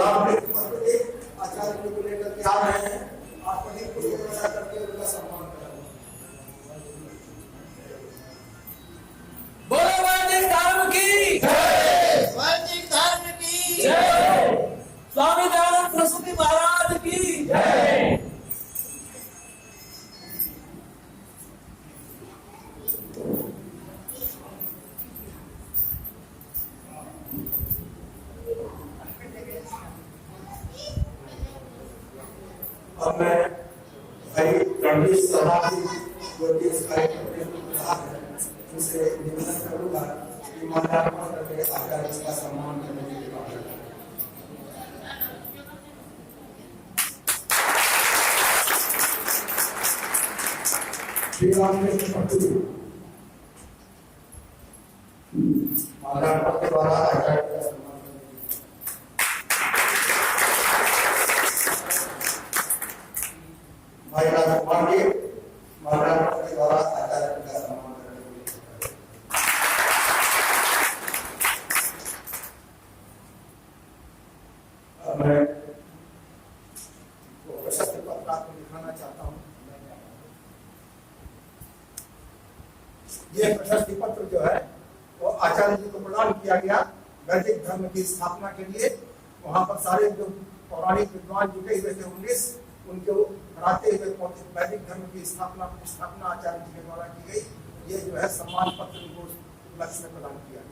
आचार्य को लेकर के आ रहे हैं। आप कहीं पुष्प वर्षा करके उनका सम्मान करें। बोलो वैदिक धर्म की जय, वैदिक धर्म की जय, स्वामी दयानंद सरस्वती महाराज की जय। अब मैं भाई रणवीर समाधि जो कि इस कार्यक्रम के रहा है उसे निवेदन करूंगा कि माल्यार्पण करके आचार्य जी का सम्मान करने के लिए बात करें। श्री रामकृष्ण पटुरी माल्यार्पण के द्वारा आचार्य जी का सम्मान करने के लिए भाई राजकुमार जी माल्यार्पण के द्वारा आचार्य जी का सम्मान करने के लिए मैं प्रशस्ति पत्र आपको दिखाना चाहता हूँ। ये प्रशस्ति पत्र जो है वो आचार्य जी को प्रदान किया गया वैदिक धर्म की स्थापना के लिए। वहां पर सारे जो पौराणिक विद्वान जुटे हुए थे 19 उनको हराते हुए वैदिक धर्म की स्थापना आचार्य जी के द्वारा की गई। ये जो है सम्मान पत्र इनको उपलक्ष्य में प्रदान किया गया।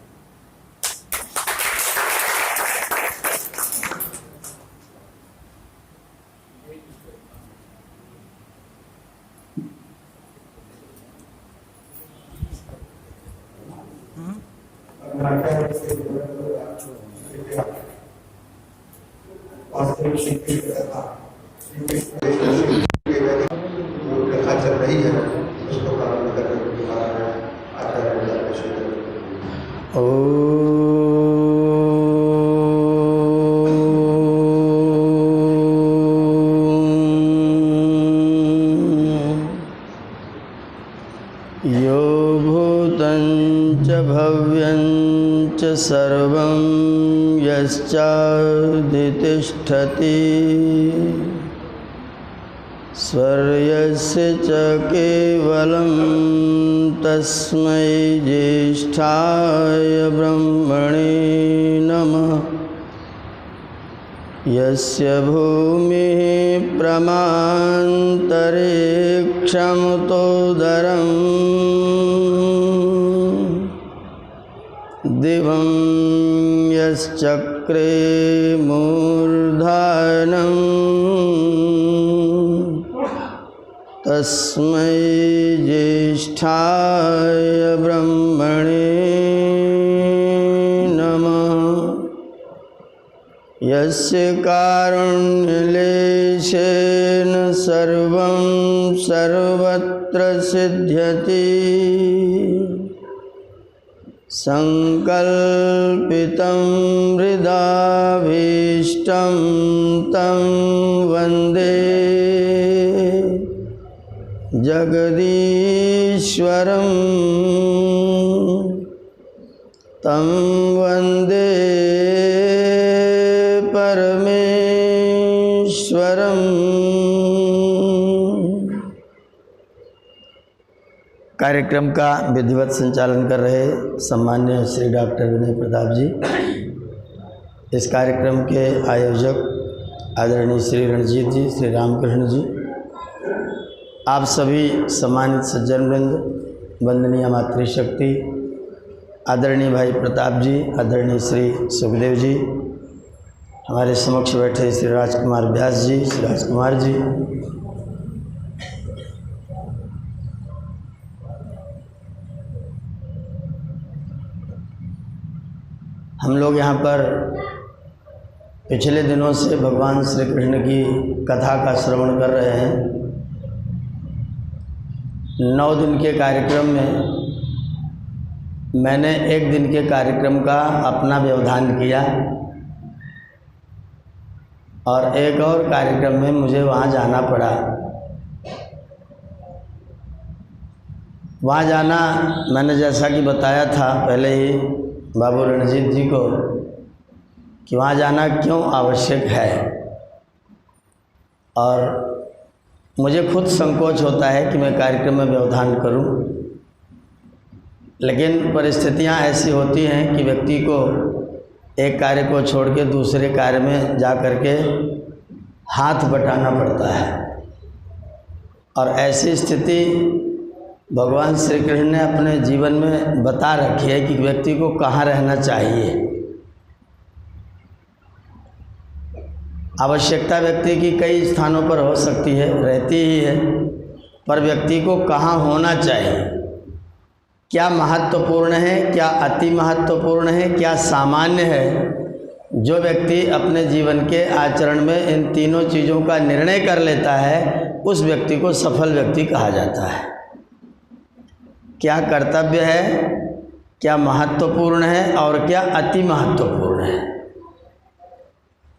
कथा चल रही है उसको प्रारंभ करने के लिए आचार्य यो भूतं च भव्यं च सर्वं यश्चादितिष्ठति स्वर्यस्य च केवलं तस्मै ज्येष्ठाय ब्रह्मणे नमः। यस्य भूमिः प्रमान्तरिक्षमुतोदरं दिवं यश्चक्रे मूर्धानं तस्मै ज्येष्ठाय ब्रह्मणे नमः। यस्य कारुण्यलेशेन सर्वं सर्वत्र सिद्ध्यति संकल्पितं हृदाभीष्टं तं वन्दे जगदीश्वरं तं वन्दे परमेश्वरम्। कार्यक्रम का विधिवत संचालन कर रहे सम्मान्य श्री डॉक्टर विनय प्रताप जी, इस कार्यक्रम के आयोजक आदरणीय श्री रणजीत जी, श्री रामकृष्ण जी, आप सभी सम्मानित सज्जनवृंद, वंदनीय मातृशक्ति, आदरणीय भाई प्रताप जी, आदरणीय श्री सुखदेव जी, हमारे समक्ष बैठे श्री राजकुमार व्यास जी, श्री राजकुमार जी, हम लोग यहाँ पर पिछले दिनों से भगवान श्री कृष्ण की कथा का श्रवण कर रहे हैं। 9 दिन के कार्यक्रम में मैंने 1 दिन के कार्यक्रम का अपना व्यवधान किया और एक और कार्यक्रम में मुझे वहाँ जाना पड़ा। वहाँ जाना मैंने जैसा कि बताया था पहले ही बाबू रणजीत जी को कि वहाँ जाना क्यों आवश्यक है। और मुझे खुद संकोच होता है कि मैं कार्यक्रम में व्यवधान करूं, लेकिन परिस्थितियां ऐसी होती हैं कि व्यक्ति को एक कार्य को छोड़ के दूसरे कार्य में जा कर के हाथ बटाना पड़ता है। और ऐसी स्थिति भगवान श्री कृष्ण ने अपने जीवन में बता रखी है कि व्यक्ति को कहाँ रहना चाहिए। आवश्यकता व्यक्ति की कई स्थानों पर हो सकती है, रहती ही है, पर व्यक्ति को कहाँ होना चाहिए, क्या महत्वपूर्ण है, क्या अति महत्वपूर्ण है, क्या सामान्य है। जो व्यक्ति अपने जीवन के आचरण में इन तीनों चीज़ों का निर्णय कर लेता है, उस व्यक्ति को सफल व्यक्ति कहा जाता है। क्या कर्तव्य है, क्या महत्वपूर्ण है और क्या अति महत्वपूर्ण है।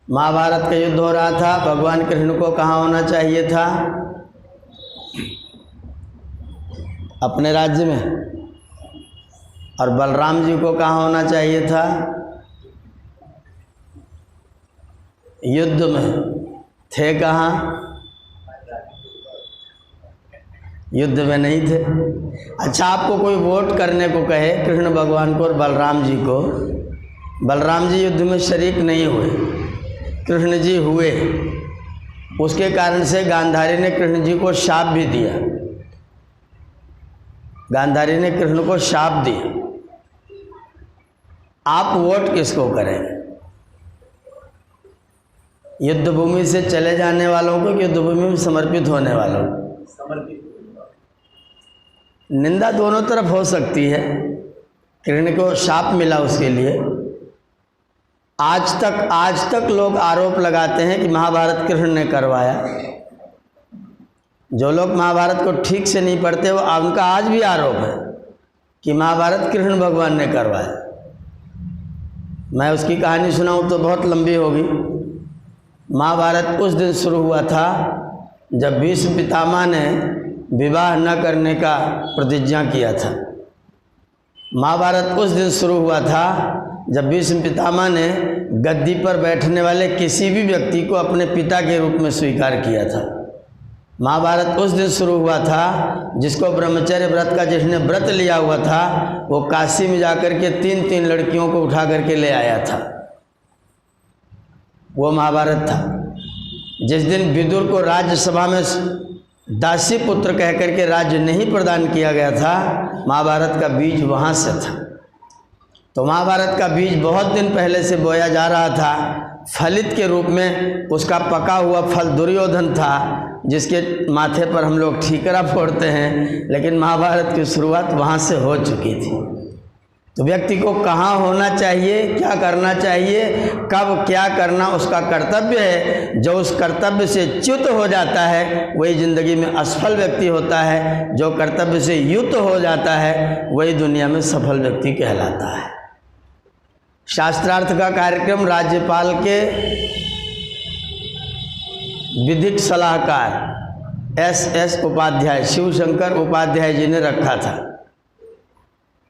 महाभारत का युद्ध हो रहा था, भगवान कृष्ण को कहाँ होना चाहिए था, अपने राज्य में, और बलराम जी को कहाँ होना चाहिए था, युद्ध में। थे कहाँ, युद्ध में नहीं थे। अच्छा, आपको कोई वोट करने को कहे कृष्ण भगवान को और बलराम जी को, बलराम जी युद्ध में शरीक नहीं हुए, कृष्ण जी हुए। उसके कारण से गांधारी ने कृष्ण जी को शाप भी दिया, गांधारी ने कृष्ण को शाप दिया। आप वोट किसको करें, युद्ध भूमि से चले जाने वालों को कि युद्ध भूमि में समर्पित होने वालों को? समर्पित। निंदा दोनों तरफ हो सकती है, कृष्ण को शाप मिला उसके लिए। आज तक लोग आरोप लगाते हैं कि महाभारत कृष्ण ने करवाया। जो लोग महाभारत को ठीक से नहीं पढ़ते, वो उनका आज भी आरोप है कि महाभारत कृष्ण भगवान ने करवाया। मैं उसकी कहानी सुनाऊं तो बहुत लंबी होगी। महाभारत उस दिन शुरू हुआ था जब भीष्म पितामह ने विवाह न करने का प्रतिज्ञा किया था। महाभारत उस दिन शुरू हुआ था जब भीष्म पितामह ने गद्दी पर बैठने वाले किसी भी व्यक्ति को अपने पिता के रूप में स्वीकार किया था। महाभारत उस दिन शुरू हुआ था जिसको ब्रह्मचर्य व्रत का जिसने व्रत लिया हुआ था, वो काशी में जाकर के 3-3 लड़कियों को उठा करके ले आया था। वो महाभारत था। जिस दिन विदुर को राज्यसभा में दासी पुत्र कह करके राज्य नहीं प्रदान किया गया था, महाभारत का बीज वहाँ से था। तो महाभारत का बीज बहुत दिन पहले से बोया जा रहा था। फलित के रूप में उसका पका हुआ फल दुर्योधन था, जिसके माथे पर हम लोग ठीकरा फोड़ते हैं, लेकिन महाभारत की शुरुआत वहाँ से हो चुकी थी। तो व्यक्ति को कहाँ होना चाहिए, क्या करना चाहिए, कब क्या करना उसका कर्तव्य है। जो उस कर्तव्य से च्युत हो जाता है वही जिंदगी में असफल व्यक्ति होता है। जो कर्तव्य से युत हो जाता है वही दुनिया में सफल व्यक्ति कहलाता है। शास्त्रार्थ का कार्यक्रम राज्यपाल के विधिक सलाहकार एस उपाध्याय, शिवशंकर उपाध्याय जी ने रखा था।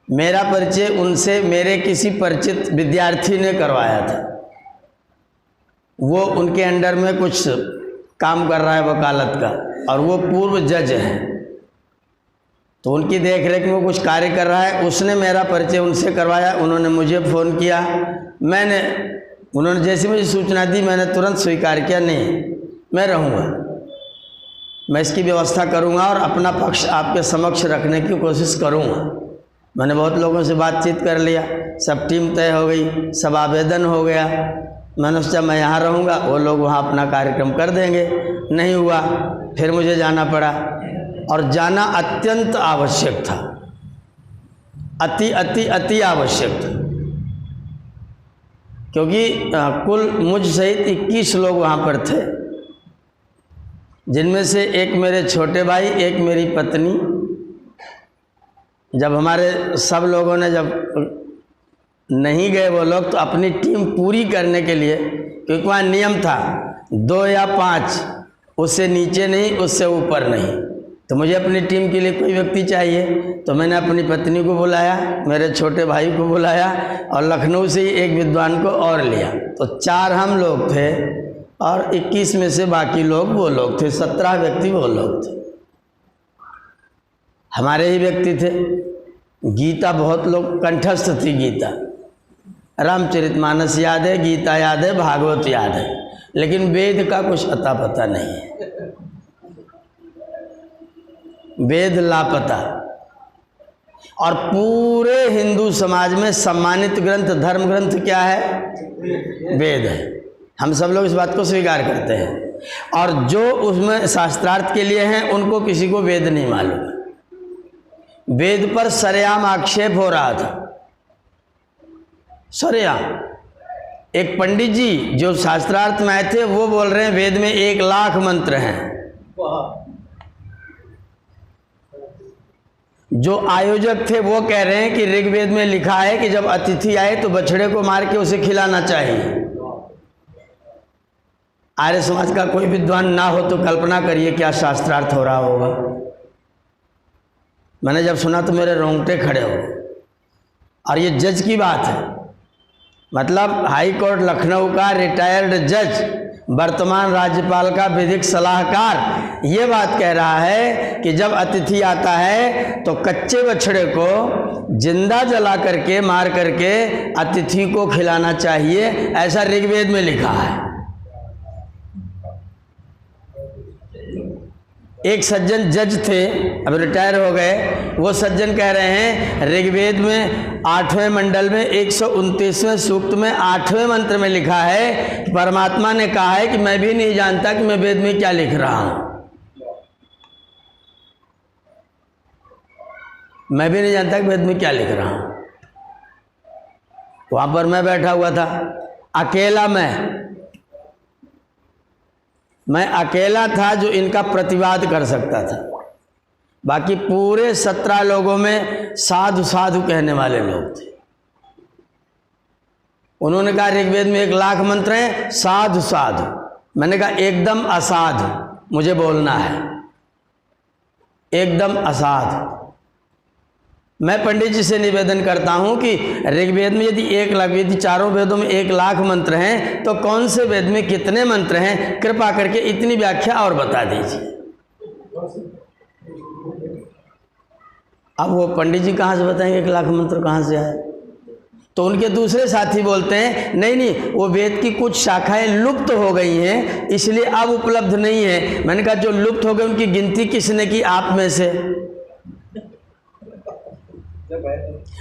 मेरा परिचय उनसे मेरे किसी परिचित विद्यार्थी ने करवाया था। वो उनके अंडर में कुछ काम कर रहा है वकालत का, और वो पूर्व जज है, तो उनकी देखरेख में कुछ कार्य कर रहा है। उसने मेरा परिचय उनसे करवाया। उन्होंने मुझे फ़ोन किया, उन्होंने जैसे मुझे सूचना दी मैंने तुरंत स्वीकार किया, नहीं मैं रहूँगा, मैं इसकी व्यवस्था करूँगा और अपना पक्ष आपके समक्ष रखने की कोशिश करूँगा। मैंने बहुत लोगों से बातचीत कर लिया, सब टीम तय हो गई, सब आवेदन हो गया। मैंने सोचा मैं यहाँ रहूँगा, वो लोग वहाँ अपना कार्यक्रम कर देंगे। नहीं हुआ, फिर मुझे जाना पड़ा, और जाना अत्यंत आवश्यक था, अति अति अति आवश्यक था, क्योंकि कुल मुझ सहित 21 लोग वहाँ पर थे, जिनमें से एक मेरे छोटे भाई, एक मेरी पत्नी। जब हमारे सब लोगों ने जब नहीं गए वो लोग, तो अपनी टीम पूरी करने के लिए, क्योंकि वहाँ नियम था 2 या 5, उससे नीचे नहीं, उससे ऊपर नहीं, तो मुझे अपनी टीम के लिए कोई व्यक्ति चाहिए, तो मैंने अपनी पत्नी को बुलाया, मेरे छोटे भाई को बुलाया और लखनऊ से ही एक विद्वान को और लिया। तो 4 हम लोग थे और 21 में से बाकी लोग वो लोग थे, 17 व्यक्ति वो लोग थे, हमारे ही व्यक्ति थे। गीता बहुत लोग कंठस्थ थी, गीता रामचरितमानस याद है, गीता याद है, भागवत याद है, लेकिन वेद का कुछ अता पता नहीं है, वेद लापता। और पूरे हिंदू समाज में सम्मानित ग्रंथ, धर्म ग्रंथ क्या है? वेद है। हम सब लोग इस बात को स्वीकार करते हैं। और जो उसमें शास्त्रार्थ के लिए हैं उनको किसी को वेद नहीं मालूम। वेद पर सरेआम आक्षेप हो रहा था, सरेआम। एक पंडित जी जो शास्त्रार्थ में आए थे वो बोल रहे हैं वेद में 1 लाख मंत्र हैं। जो आयोजक थे वो कह रहे हैं कि ऋग्वेद में लिखा है कि जब अतिथि आए तो बछड़े को मार के उसे खिलाना चाहिए। आर्य समाज का कोई विद्वान ना हो तो कल्पना करिए क्या शास्त्रार्थ हो रहा होगा। मैंने जब सुना तो मेरे रोंगटे खड़े हो गए। और ये जज की बात है, मतलब हाई कोर्ट लखनऊ का रिटायर्ड जज, वर्तमान राज्यपाल का विधिक सलाहकार, ये बात कह रहा है कि जब अतिथि आता है तो कच्चे बछड़े को जिंदा जला करके, मार करके अतिथि को खिलाना चाहिए, ऐसा ऋग्वेद में लिखा है। एक सज्जन जज थे, अब रिटायर हो गए, वो सज्जन कह रहे हैं ऋग्वेद में 8वें मंडल में 129वें सूक्त में 8वें मंत्र में लिखा है, परमात्मा ने कहा है कि मैं भी नहीं जानता कि मैं वेद में क्या लिख रहा हूं। मैं भी नहीं जानता कि वेद में क्या लिख रहा हूं। वहां पर मैं बैठा हुआ था, अकेला मैं अकेला था जो इनका प्रतिवाद कर सकता था। बाकी पूरे 17 लोगों में साधु साधु कहने वाले लोग थे। उन्होंने कहा ऋग्वेद में 1 लाख मंत्र हैं, साधु साधु। मैंने कहा एकदम असाधु, मुझे बोलना है, एकदम असाधु। मैं पंडित जी से निवेदन करता हूं कि ऋग्वेद में यदि 1 लाख, यदि चारों वेदों में 1 लाख मंत्र हैं तो कौन से वेद में कितने मंत्र हैं, कृपा करके इतनी व्याख्या और बता दीजिए। अब वो पंडित जी कहाँ से बताएंगे 1 लाख मंत्र कहाँ से आए? तो उनके दूसरे साथी बोलते हैं नहीं, वो वेद की कुछ शाखाएं लुप्त हो गई हैं इसलिए अब उपलब्ध नहीं है। मैंने कहा जो लुप्त हो गए उनकी गिनती किसने की आप में से?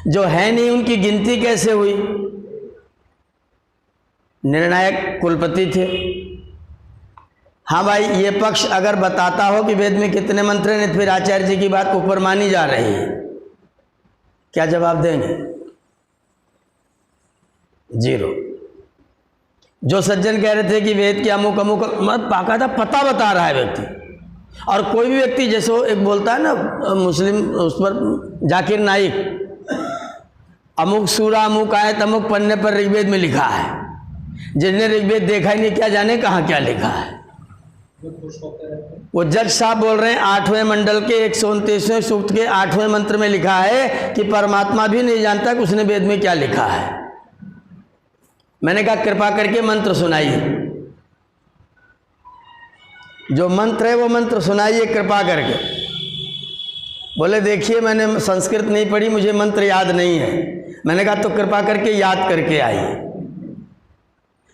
जो है नहीं उनकी गिनती कैसे हुई? निर्णायक कुलपति थे। हाँ भाई, ये पक्ष अगर बताता हो कि वेद में कितने मंत्र हैं तो फिर आचार्य जी की बात ऊपर मानी जा रही है, क्या जवाब देंगे? 0। जो सज्जन कह रहे थे कि वेद के अमुक अमुक, मतलब बाकायदा पता बता रहा है व्यक्ति। और कोई भी व्यक्ति जैसे एक बोलता है ना मुस्लिम, उस पर जाकिर नाइक, अमुक सूरा अमुक आयत अमुक पन्ने पर ऋग्वेद में लिखा है। जिसने ऋग्वेद देखा ही नहीं क्या जाने कहाँ क्या लिखा है। वो जज साहब बोल रहे हैं 8वें मंडल के 129वें सूक्त के 8वें मंत्र में लिखा है कि परमात्मा भी नहीं जानता कि उसने वेद में क्या लिखा है। मैंने कहा कृपा करके मंत्र सुनाइए, जो मंत्र है वो मंत्र सुनाइए कृपा करके। बोले देखिए मैंने संस्कृत नहीं पढ़ी, मुझे मंत्र याद नहीं है। मैंने कहा तो कृपा करके याद करके आइए,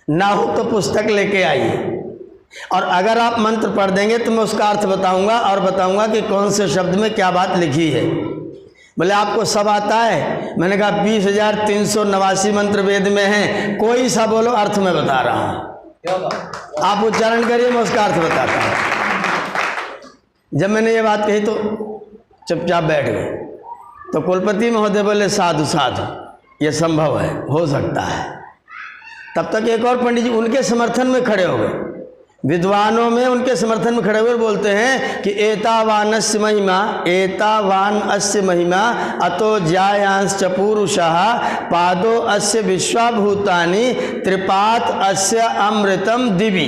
ना हो तो पुस्तक लेके आइए, और अगर आप मंत्र पढ़ देंगे तो मैं उसका अर्थ बताऊंगा और बताऊंगा कि कौन से शब्द में क्या बात लिखी है। बोले आपको सब आता है? मैंने कहा 20,389 मंत्र वेद में हैं, कोई सा बोलो, अर्थ में बता रहा हूँ, आप उच्चारण करिए, मैं उसका अर्थ बताता हूँ। जब मैंने ये बात कही तो चुपचाप बैठ गए। तो कुलपति महोदय बोले साधु साधु, ये संभव है, हो सकता है। तब तक एक और पंडित जी उनके समर्थन में खड़े हो गए, विद्वानों में उनके समर्थन में खड़े हुए बोलते हैं कि एतावानस्य महिमा, एतावान अस्य महिमा अतो ज्यायांश चपूरुषः पादो अस्य विश्वाभूतानि त्रिपात अस्य अमृतम दिवि।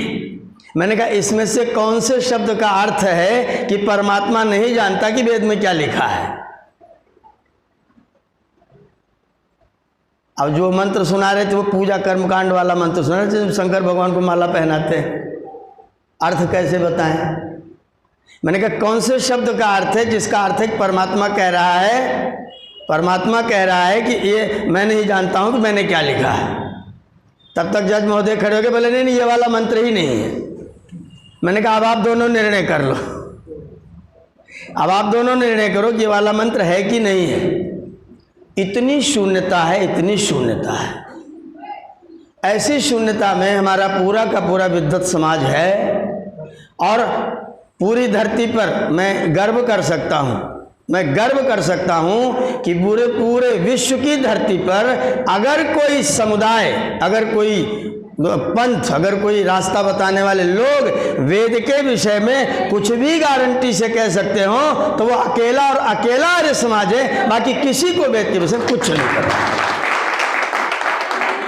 मैंने कहा इसमें से कौन से शब्द का अर्थ है कि परमात्मा नहीं जानता कि वेद में क्या लिखा है। अब जो मंत्र सुना रहे थे वो पूजा कर्मकांड वाला मंत्र सुना रहे थे, शंकर भगवान को माला पहनाते हैं, अर्थ कैसे बताएं। मैंने कहा कौन से शब्द का अर्थ है जिसका अर्थ है कि परमात्मा कह रहा है कि ये मैं नहीं जानता हूं कि मैंने क्या लिखा है। तब तक जज महोदय खड़े हो गए, बोले नहीं ये वाला मंत्र ही नहीं है। मैंने कहा अब आप दोनों निर्णय कर लो, अब आप दोनों निर्णय करो कि ये वाला मंत्र है कि नहीं है। इतनी शून्यता है, इतनी शून्यता है। ऐसी शून्यता में हमारा पूरा का पूरा विद्वत समाज है और पूरी धरती पर मैं गर्व कर सकता हूं कि पूरे विश्व की धरती पर अगर कोई समुदाय, अगर कोई पंथ, अगर कोई रास्ता बताने वाले लोग वेद के विषय में कुछ भी गारंटी से कह सकते हो तो वो अकेला और अकेला आर्य समाज है। बाकी किसी को वेद के विषय में कुछ नहीं करता।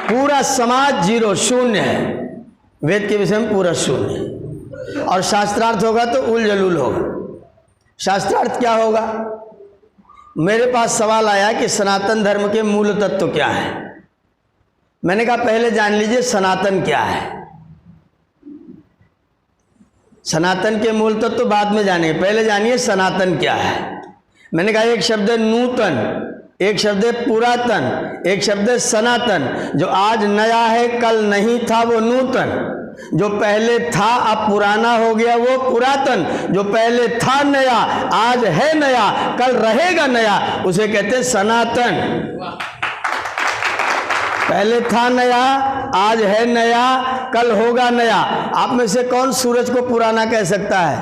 पूरा समाज जीरो, शून्य है, वेद के विषय में पूरा शून्य है। और शास्त्रार्थ होगा तो उलझलूल होगा। शास्त्रार्थ क्या होगा? मेरे पास सवाल आया कि सनातन धर्म के मूल तत्व क्या है। मैंने कहा पहले जान लीजिए सनातन क्या है। सनातन के मूल तत्व बाद में जानेंगे, पहले जानिए सनातन क्या है। मैंने कहा एक शब्द है नूतन, एक शब्द है पुरातन, एक शब्द है सनातन। जो आज नया है कल नहीं था वो नूतन, जो पहले था अब पुराना हो गया वो पुरातन, जो पहले था नया आज है नया कल रहेगा नया उसे कहते हैं सनातन। पहले था नया आज है नया कल होगा नया। आप में से कौन सूरज को पुराना कह सकता है?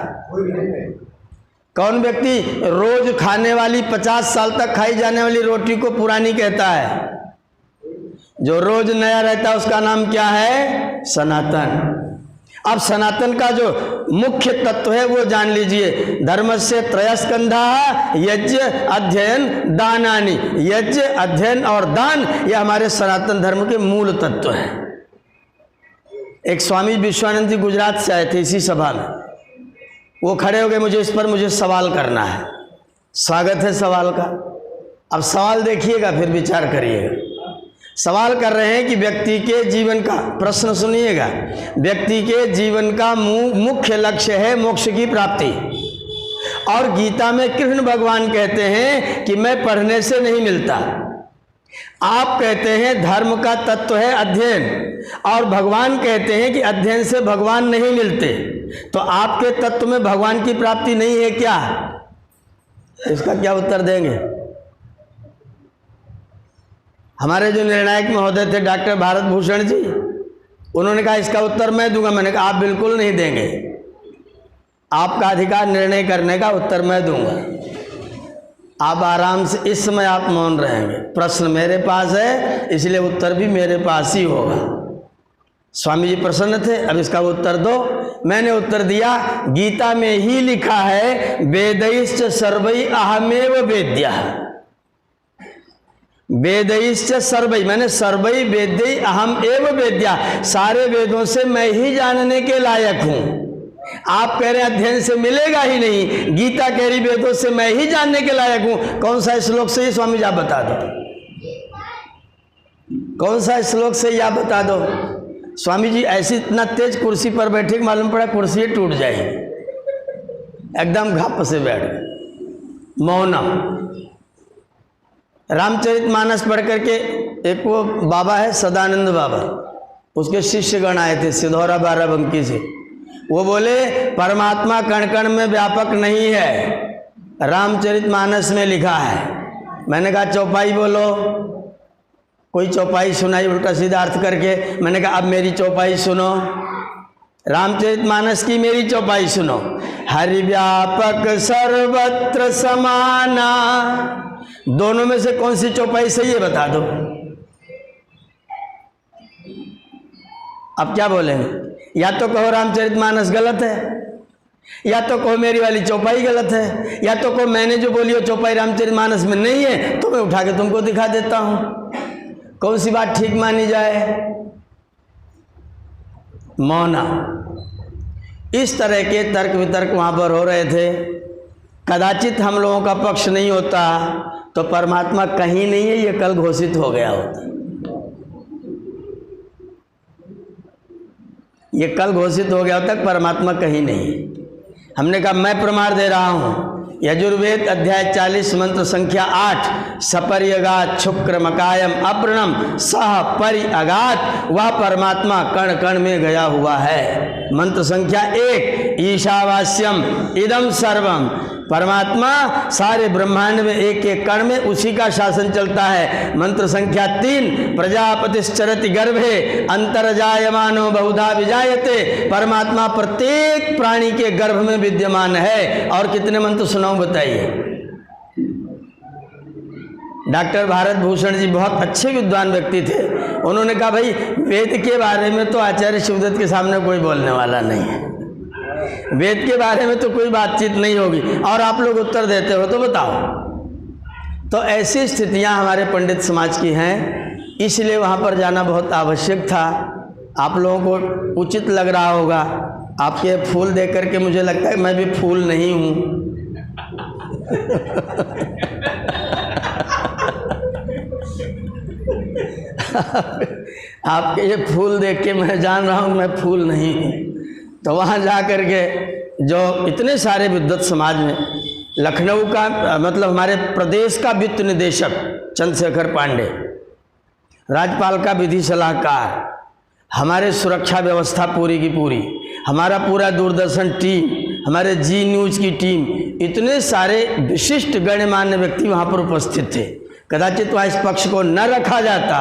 कौन व्यक्ति रोज खाने वाली 50 साल तक खाई जाने वाली रोटी को पुरानी कहता है? जो रोज नया रहता है उसका नाम क्या है? सनातन। अब सनातन का जो मुख्य तत्व है वो जान लीजिए। धर्मस्य त्रयस्कंधा यज्ञ अध्ययन दानानि। यज्ञ अध्ययन और दान ये हमारे सनातन धर्म के मूल तत्व हैं। एक स्वामी विश्वानंद जी गुजरात से आए थे इसी सभा में। वो खड़े हो गए, मुझे सवाल करना है। स्वागत है सवाल का। अब सवाल देखिएगा फिर विचार करिएगा। सवाल कर रहे हैं कि व्यक्ति के जीवन का, प्रश्न सुनिएगा, व्यक्ति के जीवन का मुख्य लक्ष्य है मोक्ष की प्राप्ति। और गीता में कृष्ण भगवान कहते हैं कि मैं पढ़ने से नहीं मिलता। आप कहते हैं धर्म का तत्व है अध्ययन, और भगवान कहते हैं कि अध्ययन से भगवान नहीं मिलते। तो आपके तत्व में भगवान की प्राप्ति नहीं है क्या? इसका क्या उत्तर देंगे? हमारे जो निर्णायक महोदय थे डॉक्टर भारत भूषण जी, उन्होंने कहा इसका उत्तर मैं दूंगा। मैंने कहा आप बिल्कुल नहीं देंगे, आपका अधिकार निर्णय करने का, उत्तर मैं दूंगा। आप आराम से, इस समय आप मौन रहेंगे। प्रश्न मेरे पास है इसलिए उत्तर भी मेरे पास ही होगा। स्वामी जी प्रसन्न थे, अब इसका उत्तर दो। मैंने उत्तर दिया, गीता में ही लिखा है वेदैश्च सर्वै अहमेव वेद्यः। वेदैश्च सर्वै, मैंने सर्वै वेदै अहम एव वेद्या, सारे वेदों से मैं ही जानने के लायक हूं। आप कह रहे हैं अध्ययन से मिलेगा ही नहीं, गीता कह रही वेदों से मैं ही जानने के लायक हूं। कौन सा श्लोक से? स्वामी जी आप बता दो, कौन सा श्लोक से आप बता दो। स्वामी जी ऐसी इतना तेज कुर्सी पर बैठे कि मालूम पड़ा कुर्सी टूट जाएगी, एकदम घाप से बैठ गए, मौनम। रामचरितमानस पढ़ करके एक वो बाबा है सदानंद बाबा, उसके शिष्यगण आए थे सिधौरा बाराबंकी से। वो बोले परमात्मा कण कण में व्यापक नहीं है, रामचरितमानस में लिखा है। मैंने कहा चौपाई बोलो। कोई चौपाई सुनाई उल्टा सीधा अर्थ करके। मैंने कहा अब मेरी चौपाई सुनो, रामचरितमानस की मेरी चौपाई सुनो। हरि व्यापक सर्वत्र समाना, दोनों में से कौन सी चौपाई सही है बता दो। अब क्या बोलेंगे? या तो कहो रामचरितमानस गलत है, या तो कहो मेरी वाली चौपाई गलत है, या तो कहो मैंने जो बोली वो चौपाई रामचरितमानस में नहीं है, तो मैं उठा के तुमको दिखा देता हूं। कौन सी बात ठीक मानी जाए? मौना। इस तरह के तर्क वितर्क वहाँ पर हो रहे थे। कदाचित हम लोगों का पक्ष नहीं होता तो परमात्मा कहीं नहीं है, ये कल घोषित हो गया होता। ये कल घोषित हो गया होता, परमात्मा कहीं नहीं है। हमने कहा मैं प्रमाण दे रहा हूँ, यजुर्वेद अध्याय 40 मंत्र संख्या 8, सपर्यगात शुक्रमकायम अप्रणम सह परि अगात, वह परमात्मा कण कण में गया हुआ है। मंत्र संख्या 1, ईशावास्यम इदम सर्वम, परमात्मा सारे ब्रह्मांड में एक एक कण में उसी का शासन चलता है। मंत्र संख्या 3, प्रजापतिश्चरति गर्भे अंतर्जायमानो बहुधा विजायते, परमात्मा प्रत्येक प्राणी के गर्भ में विद्यमान है। और कितने मंत्र सुनाऊं बताइए। डॉक्टर भारत भूषण जी बहुत अच्छे विद्वान व्यक्ति थे। उन्होंने कहा भाई वेद के बारे में तो आचार्य शिवदत्त के सामने कोई बोलने वाला नहीं है, वेद के बारे में तो कोई बातचीत नहीं होगी, और आप लोग उत्तर देते हो तो बताओ। तो ऐसी स्थितियां हमारे पंडित समाज की हैं, इसलिए वहाँ पर जाना बहुत आवश्यक था। आप लोगों को उचित लग रहा होगा। आपके फूल देख करके मुझे लगता है मैं भी फूल नहीं हूँ। आपके ये फूल देख के मैं जान रहा हूँ मैं फूल नहीं हूँ। तो वहाँ जा कर के जो इतने सारे विद्वत समाज में, लखनऊ का मतलब हमारे प्रदेश का वित्त निदेशक चंद्रशेखर पांडे, राज्यपाल का विधि सलाहकार, हमारे सुरक्षा व्यवस्था पूरी की पूरी, हमारा पूरा दूरदर्शन टीम, हमारे जी न्यूज़ की टीम, इतने सारे विशिष्ट गण्यमान्य व्यक्ति वहाँ पर उपस्थित थे। कदाचित वहाँ इस पक्ष को न रखा जाता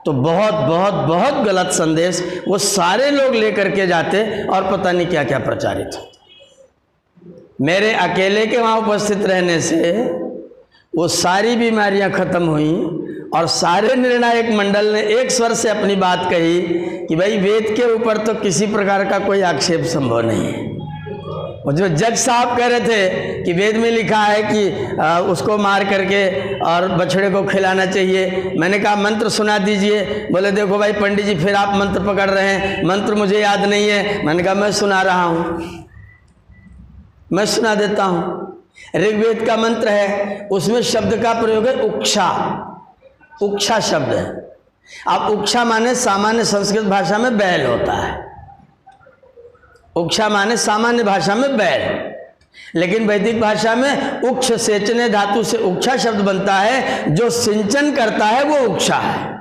तो बहुत बहुत बहुत गलत संदेश वो सारे लोग लेकर के जाते और पता नहीं क्या क्या प्रचारित होता। मेरे अकेले के वहाँ उपस्थित रहने से वो सारी बीमारियाँ खत्म हुई और सारे निर्णायक मंडल ने एक स्वर से अपनी बात कही कि भाई वेद के ऊपर तो किसी प्रकार का कोई आक्षेप संभव नहीं है। और जो जज साहब कह रहे थे कि वेद में लिखा है कि उसको मार करके और बछड़े को खिलाना चाहिए, मैंने कहा मंत्र सुना दीजिए। बोले देखो भाई पंडित जी फिर आप मंत्र पकड़ रहे हैं, मंत्र मुझे याद नहीं है। मैंने कहा मैं सुना रहा हूँ, मैं सुना देता हूँ। ऋग्वेद का मंत्र है, उसमें शब्द का प्रयोग है उक्षा, उक्षा शब्द है। अब उक्षा माने सामान्य संस्कृत भाषा में बैल होता है, उक्षा माने सामान्य भाषा में बैल, लेकिन वैदिक भाषा में उक्ष सेचने धातु से उक्षा शब्द बनता है, जो सिंचन करता है वो उक्षा है।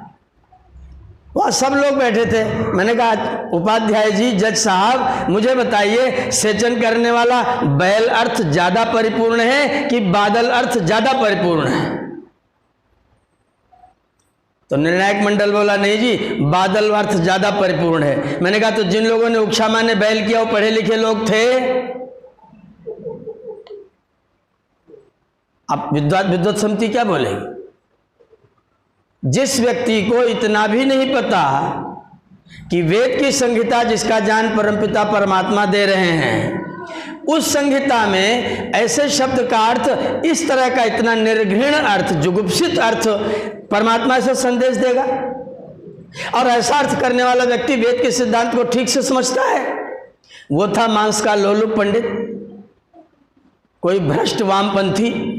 वहाँ सब लोग बैठे थे। मैंने कहा उपाध्याय जी, जज साहब मुझे बताइए सेचन करने वाला बैल अर्थ ज्यादा परिपूर्ण है कि बादल अर्थ ज्यादा परिपूर्ण है? तो निर्णायक मंडल बोला नहीं जी बादल अर्थ ज्यादा परिपूर्ण है। मैंने कहा तो जिन लोगों ने उक्षा माने बैल किया वो पढ़े लिखे लोग थे। अब विद्वत समिति क्या बोलेगी? जिस व्यक्ति को इतना भी नहीं पता कि वेद की संहिता जिसका ज्ञान परमपिता परमात्मा दे रहे हैं, उस संहिता में ऐसे शब्द का अर्थ इस तरह का इतना निर्घृण अर्थ, जुगुप्सित अर्थ परमात्मा से संदेश देगा? और ऐसा अर्थ करने वाला व्यक्ति वेद के सिद्धांत को ठीक से समझता है? वो था मांस का लोलुप पंडित, कोई भ्रष्ट वामपंथी,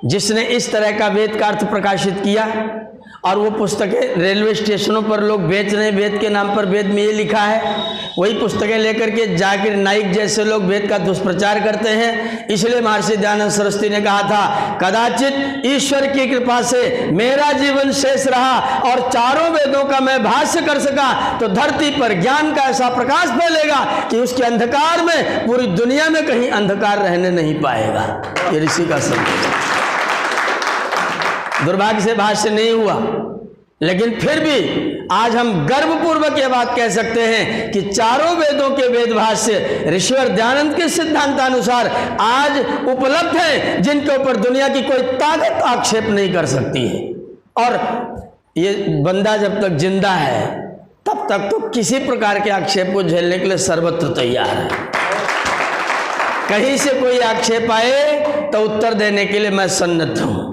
जिसने इस तरह का वेद का अर्थ प्रकाशित किया। और वो पुस्तकें रेलवे स्टेशनों पर लोग बेच रहे हैं, वेद के नाम पर वेद में ये लिखा है। वही पुस्तकें लेकर के जाकिर नाइक जैसे लोग वेद का दुष्प्रचार करते हैं। इसलिए महर्षि दयानंद सरस्वती ने कहा था, कदाचित ईश्वर की कृपा से मेरा जीवन शेष रहा और चारों वेदों का मैं भाष्य कर सका तो धरती पर ज्ञान का ऐसा प्रकाश फैलेगा कि उसके अंधकार में पूरी दुनिया में कहीं अंधकार रहने नहीं पाएगा। ये ऋषि का संदेश। दुर्भाग्य से भाष्य नहीं हुआ, लेकिन फिर भी आज हम गर्वपूर्वक ये बात कह सकते हैं कि चारों वेदों के वेद भाष्य ऋषिवर दयानंद के सिद्धांतानुसार आज उपलब्ध है, जिनके ऊपर दुनिया की कोई ताकत आक्षेप नहीं कर सकती है। और ये बंदा जब तक जिंदा है तब तक तो किसी प्रकार के आक्षेप को झेलने के लिए सर्वत्र तैयार है। कहीं से कोई आक्षेप आए तो उत्तर देने के लिए मैं सन्नद्ध हूं।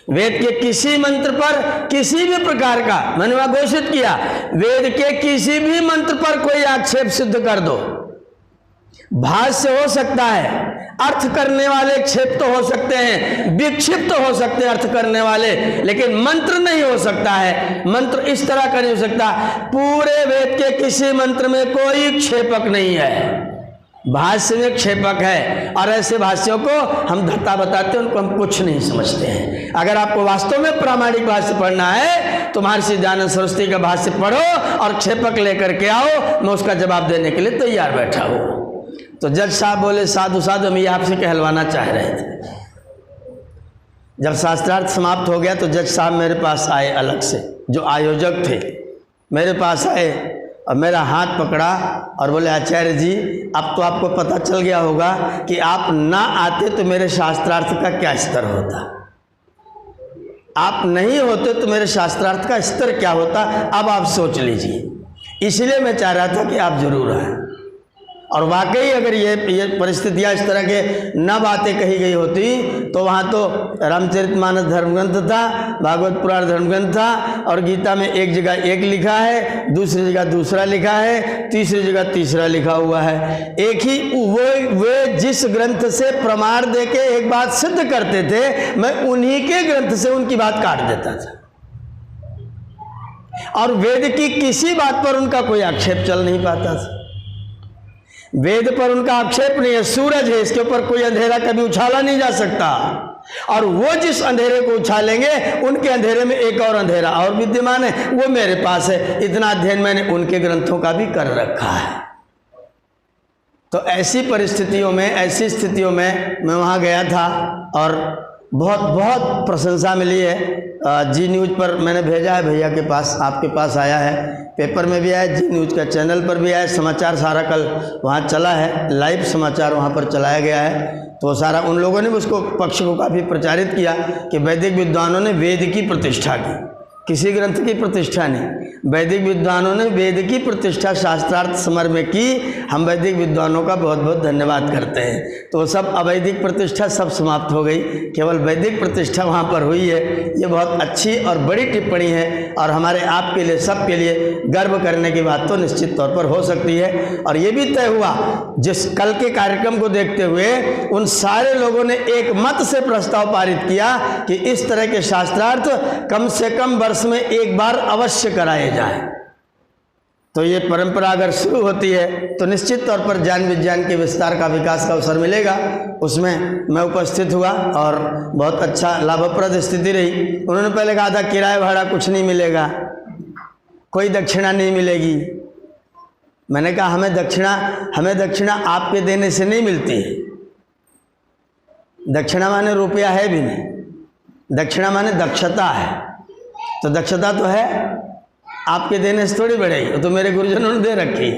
वेद के किसी मंत्र पर किसी भी प्रकार का, मैंने वहां घोषित किया, वेद के किसी भी मंत्र पर कोई आक्षेप सिद्ध कर दो, भाष्य हो सकता है, अर्थ करने वाले क्षिप्त हो सकते हैं, विक्षिप्त हो सकते हैं अर्थ करने वाले, लेकिन मंत्र नहीं हो सकता है। मंत्र इस तरह का नहीं हो सकता। पूरे वेद के किसी मंत्र में कोई क्षेपक नहीं है, भाष्य में क्षेपक है। और ऐसे भाष्यों को हम धत्ता बताते हैं, उनको हम कुछ नहीं समझते हैं। अगर आपको वास्तव में प्रामाणिक भाष्य पढ़ना है तो महर्षि दयानंद सरस्वती का भाष्य पढ़ो और क्षेपक लेकर के आओ, मैं उसका जवाब देने के लिए तैयार बैठा हूँ। तो जज साहब बोले साधु साधु, हम ये आपसे कहलवाना चाह रहे थे। जब शास्त्रार्थ समाप्त हो गया तो जज साहब मेरे पास आए, अलग से जो आयोजक थे मेरे पास आए और मेरा हाथ पकड़ा और बोले आचार्य जी, अब तो आपको पता चल गया होगा कि आप ना आते तो मेरे शास्त्रार्थ का क्या स्तर होता, आप नहीं होते तो मेरे शास्त्रार्थ का स्तर क्या होता, अब आप सोच लीजिए। इसलिए मैं चाह रहा था कि आप जरूर आए। और वाकई अगर ये परिस्थितियाँ इस तरह के न बातें कही गई होती तो वहाँ तो रामचरितमानस धर्मग्रंथ था, भागवत पुराण धर्मग्रंथ था, और गीता में एक जगह एक लिखा है, दूसरी जगह दूसरा लिखा है, तीसरी जगह तीसरा लिखा हुआ है। एक ही वे जिस ग्रंथ से प्रमाण दे के एक बात सिद्ध करते थे, मैं उन्हीं के ग्रंथ से उनकी बात काट देता था। और वेद की किसी बात पर उनका कोई आक्षेप चल नहीं पाता था। वेद पर उनका आक्षेप नहीं है, सूरज है, इसके ऊपर कोई अंधेरा कभी उछाला नहीं जा सकता। और वो जिस अंधेरे को उछालेंगे उनके अंधेरे में एक और अंधेरा और विद्यमान है, वो मेरे पास है। इतना अध्ययन मैंने उनके ग्रंथों का भी कर रखा है। तो ऐसी परिस्थितियों में, ऐसी स्थितियों में मैं वहाँ गया था और बहुत बहुत प्रशंसा मिली है। जी न्यूज़ पर मैंने भेजा है भैया के पास, आपके पास आया है, पेपर में भी आया, जी न्यूज़ का चैनल पर भी आया, समाचार सारा कल वहाँ चला है, लाइव समाचार वहाँ पर चलाया गया है। तो सारा उन लोगों ने उसको पक्ष को काफ़ी प्रचारित किया कि वैदिक विद्वानों ने वेद की प्रतिष्ठा की, किसी ग्रंथ की प्रतिष्ठा नहीं। वैदिक विद्वानों ने वेद की प्रतिष्ठा शास्त्रार्थ समर में की। हम वैदिक विद्वानों का बहुत बहुत धन्यवाद करते हैं। तो सब अवैदिक प्रतिष्ठा सब समाप्त हो गई, केवल वैदिक प्रतिष्ठा वहाँ पर हुई है। ये बहुत अच्छी और बड़ी टिप्पणी है और हमारे आपके लिए, सबके लिए गर्व करने की बात तो निश्चित तौर पर हो सकती है। और ये भी तय हुआ, जिस कल के कार्यक्रम को देखते हुए उन सारे लोगों ने एक मत से प्रस्ताव पारित किया कि इस तरह के शास्त्रार्थ कम से कम वर्ष में एक बार अवश्य कराए जाए। तो ये परंपरा अगर शुरू होती है तो निश्चित तौर पर ज्ञान विज्ञान के विस्तार का, विकास का अवसर मिलेगा। उसमें मैं उपस्थित हुआ और बहुत अच्छा लाभप्रद स्थिति रही। उन्होंने पहले कहा था किराया भाड़ा कुछ नहीं मिलेगा, कोई दक्षिणा नहीं मिलेगी। मैंने कहा हमें दक्षिणा आपके देने से नहीं मिलती है। दक्षिणा माने रुपया है भी नहीं, दक्षिणा माने दक्षता है। तो दक्षता तो है, आपके देने से थोड़ी बढ़ेगी, तो मेरे गुरुजनों ने दे रखी।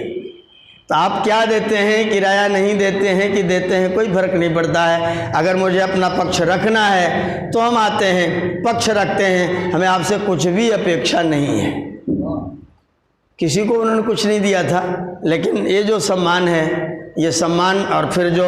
तो आप क्या देते हैं, किराया नहीं देते हैं कि देते हैं, कोई फर्क नहीं पड़ता है। अगर मुझे अपना पक्ष रखना है तो हम आते हैं, पक्ष रखते हैं, हमें आपसे कुछ भी अपेक्षा नहीं है। किसी को उन्होंने कुछ नहीं दिया था, लेकिन ये जो सम्मान है, ये सम्मान और फिर जो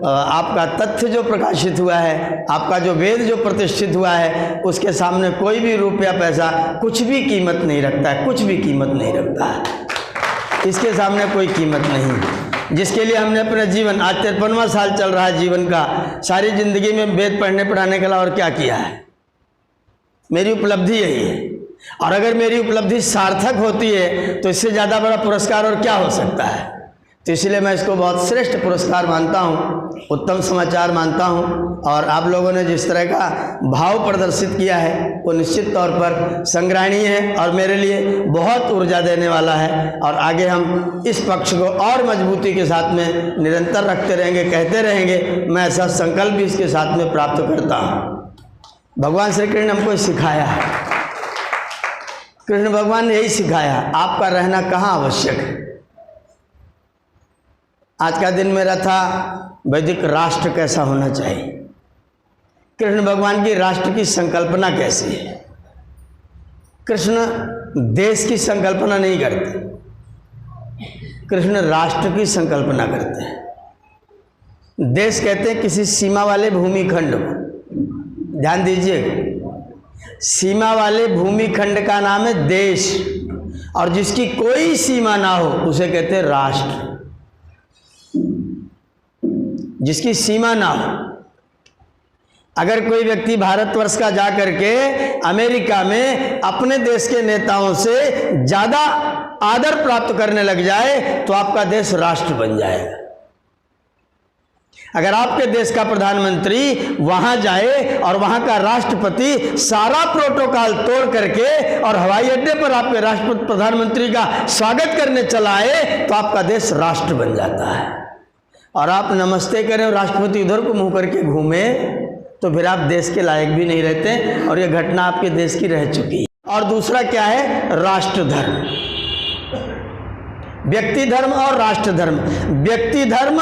आपका तथ्य जो प्रकाशित हुआ है, आपका जो वेद जो प्रतिष्ठित हुआ है, उसके सामने कोई भी रुपया पैसा कुछ भी कीमत नहीं रखता है, कुछ भी कीमत नहीं रखता है। इसके सामने कोई कीमत नहीं। जिसके लिए हमने अपना जीवन, आज 53वां साल चल रहा है जीवन का, सारी जिंदगी में वेद पढ़ने पढ़ाने के अलावा और क्या किया है। मेरी उपलब्धि यही है। और अगर मेरी उपलब्धि सार्थक होती है तो इससे ज़्यादा बड़ा पुरस्कार और क्या हो सकता है। तो इसलिए मैं इसको बहुत श्रेष्ठ पुरस्कार मानता हूँ, उत्तम समाचार मानता हूँ। और आप लोगों ने जिस तरह का भाव प्रदर्शित किया है वो निश्चित तौर पर संग्रहणीय है और मेरे लिए बहुत ऊर्जा देने वाला है। और आगे हम इस पक्ष को और मजबूती के साथ में निरंतर रखते रहेंगे, कहते रहेंगे। मैं ऐसा संकल्प भी इसके साथ में प्राप्त करता हूँ। भगवान श्री कृष्ण ने हमको सिखाया है, कृष्ण भगवान ने यही सिखाया, आपका रहना कहाँ आवश्यक है। आज का दिन मेरा था वैदिक राष्ट्र कैसा होना चाहिए। कृष्ण भगवान की राष्ट्र की संकल्पना कैसी है। कृष्ण देश की संकल्पना नहीं करते, कृष्ण राष्ट्र की संकल्पना करते हैं। देश कहते हैं किसी सीमा वाले भूमिखंड को, ध्यान दीजिए, सीमा वाले भूमिखंड का नाम है देश, और जिसकी कोई सीमा ना हो उसे कहते हैं राष्ट्र। जिसकी सीमा ना हो। अगर कोई व्यक्ति भारतवर्ष का जा करके अमेरिका में अपने देश के नेताओं से ज्यादा आदर प्राप्त करने लग जाए तो आपका देश राष्ट्र बन जाएगा। अगर आपके देश का प्रधानमंत्री वहां जाए और वहां का राष्ट्रपति सारा प्रोटोकॉल तोड़ करके और हवाई अड्डे पर आपके राष्ट्रपति प्रधानमंत्री का स्वागत करने चला आए तो आपका देश राष्ट्र बन जाता है। और आप नमस्ते करें और राष्ट्रपति उधर को मुंह करके घूमे तो फिर आप देश के लायक भी नहीं रहते, और यह घटना आपके देश की रह चुकी है। और दूसरा क्या है? राष्ट्र धर्म, व्यक्ति धर्म और राष्ट्र धर्म। व्यक्ति धर्म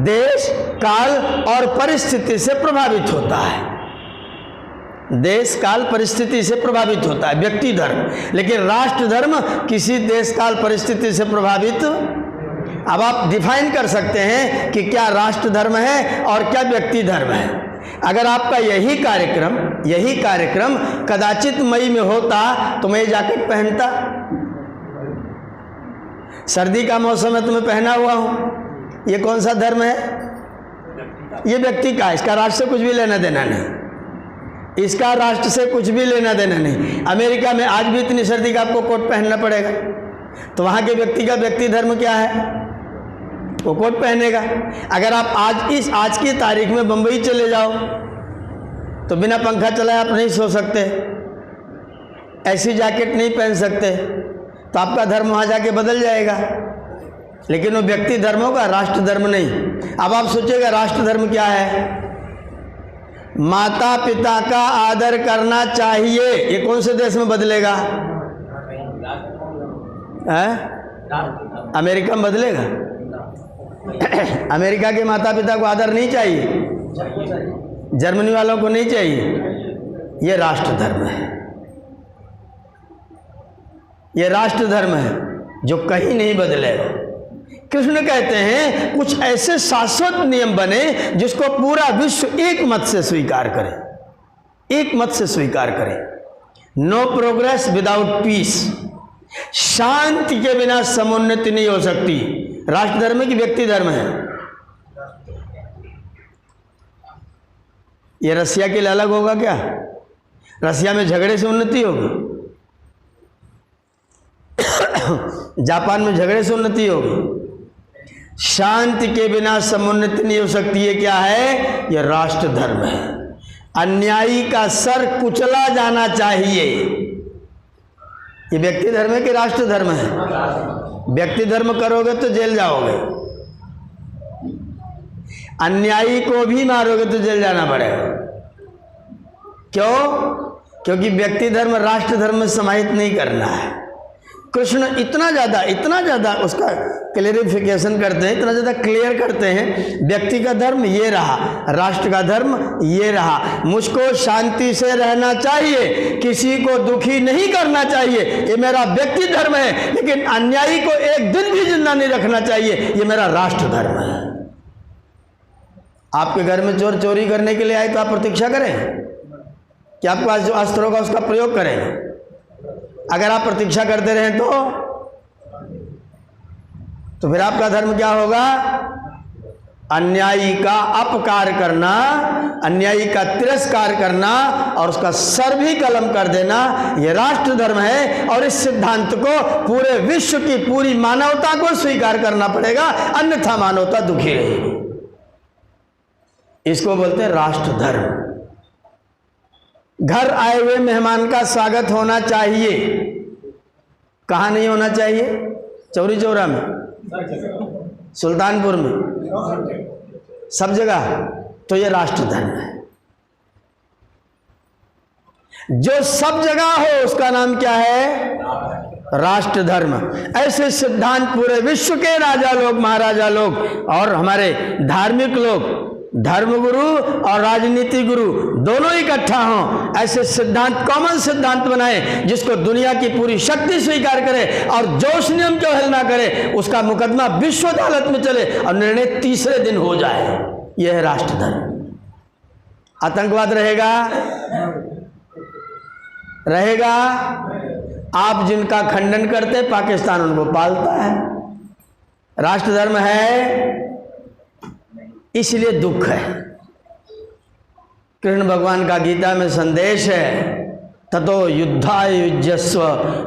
देश, काल और परिस्थिति से प्रभावित होता है। देश, काल, परिस्थिति से प्रभावित होता है व्यक्ति धर्म। लेकिन राष्ट्र धर्म किसी देश, काल, परिस्थिति से प्रभावित। अब आप डिफाइन कर सकते हैं कि क्या राष्ट्र धर्म है और क्या व्यक्ति धर्म है। अगर आपका यही कार्यक्रम कदाचित मई में होता तो मैं जैकेट पहनता। सर्दी का मौसम है तो मैं पहना हुआ हूं। ये कौन सा धर्म है? ये व्यक्ति का, इसका राष्ट्र से कुछ भी लेना देना नहीं। इसका राष्ट्र से कुछ भी लेना देना नहीं। अमेरिका में आज भी इतनी सर्दी का आपको कोट पहनना पड़ेगा, तो वहां के व्यक्ति का व्यक्ति धर्म क्या है? वो कोट पहनेगा। अगर आप आज की तारीख में बंबई चले जाओ तो बिना पंखा चलाए आप नहीं सो सकते, ऐसी जैकेट नहीं पहन सकते, तो आपका धर्म वहाँ जाके बदल जाएगा। लेकिन वो व्यक्ति धर्म होगा, राष्ट्र धर्म नहीं। अब आप सोचिएगा राष्ट्र धर्म क्या है? माता पिता का आदर करना चाहिए। ये कौन से देश में बदलेगा? अमेरिका में बदलेगा? अमेरिका के माता पिता को आदर नहीं चाहिए, जर्मनी वालों को नहीं चाहिए। ये राष्ट्र धर्म है, ये राष्ट्र धर्म है जो कहीं नहीं बदलेगा। कृष्ण कहते हैं कुछ ऐसे शाश्वत नियम बने जिसको पूरा विश्व एक मत से स्वीकार करे, एक मत से स्वीकार करे। No progress without peace. शांति के बिना समुन्नति नहीं हो सकती। राष्ट्र धर्म की व्यक्ति धर्म है। ये रसिया के लिए अलग होगा क्या? रसिया में झगड़े से उन्नति होगी, जापान में झगड़े से उन्नति होगी। शांति के बिना समुन्नति नहीं हो सकती। ये क्या है? ये राष्ट्र धर्म है। अन्यायी का सर कुचला जाना चाहिए। ये व्यक्ति धर्म है कि राष्ट्र धर्म है? व्यक्ति धर्म करोगे तो जेल जाओगे, अन्यायी को भी मारोगे तो जेल जाना पड़ेगा। क्यों? क्योंकि व्यक्ति धर्म राष्ट्र धर्म में समाहित नहीं करना है। कृष्ण इतना ज़्यादा उसका क्लियरिफिकेशन करते हैं, इतना ज़्यादा क्लियर करते हैं। व्यक्ति का धर्म ये रहा, राष्ट्र का धर्म ये रहा। मुझको शांति से रहना चाहिए, किसी को दुखी नहीं करना चाहिए, ये मेरा व्यक्ति धर्म है। लेकिन अन्यायी को एक दिन भी जिंदा नहीं रखना चाहिए, ये मेरा राष्ट्र धर्म है। आपके घर में चोर चोरी करने के लिए आए तो आप प्रतीक्षा करें कि आपके पास जो अस्त्र होगा उसका प्रयोग करें। अगर आप प्रतीक्षा करते रहें तो फिर आपका धर्म क्या होगा? अन्यायी का अपकार करना, अन्यायी का तिरस्कार करना और उसका सर भी कलम कर देना, यह राष्ट्र धर्म है। और इस सिद्धांत को पूरे विश्व की पूरी मानवता को स्वीकार करना पड़ेगा, अन्यथा मानवता दुखी रहेगी। इसको बोलते हैं राष्ट्र धर्म। घर आए हुए मेहमान का स्वागत होना चाहिए। कहाँ नहीं होना चाहिए? चौरी चौरा में, सुल्तानपुर में, सब जगह। तो ये राष्ट्र धर्म है। जो सब जगह हो उसका नाम क्या है? राष्ट्र धर्म। ऐसे सिद्धांत पूरे विश्व के राजा लोग, महाराजा लोग और हमारे धार्मिक लोग, धर्मगुरु और राजनीति गुरु दोनों इकट्ठा हों, ऐसे सिद्धांत, कॉमन सिद्धांत बनाए जिसको दुनिया की पूरी शक्ति स्वीकार करे और जो उस नियम को हल ना करे उसका मुकदमा विश्व अदालत में चले और निर्णय तीसरे दिन हो जाए। यह है राष्ट्र धर्म। आतंकवाद रहेगा। आप जिनका खंडन करते, पाकिस्तान उनको पालता है। राष्ट्र धर्म है इसलिए दुख है। कृष्ण भगवान का गीता में संदेश है, ततो युद्धाय युज्यस्व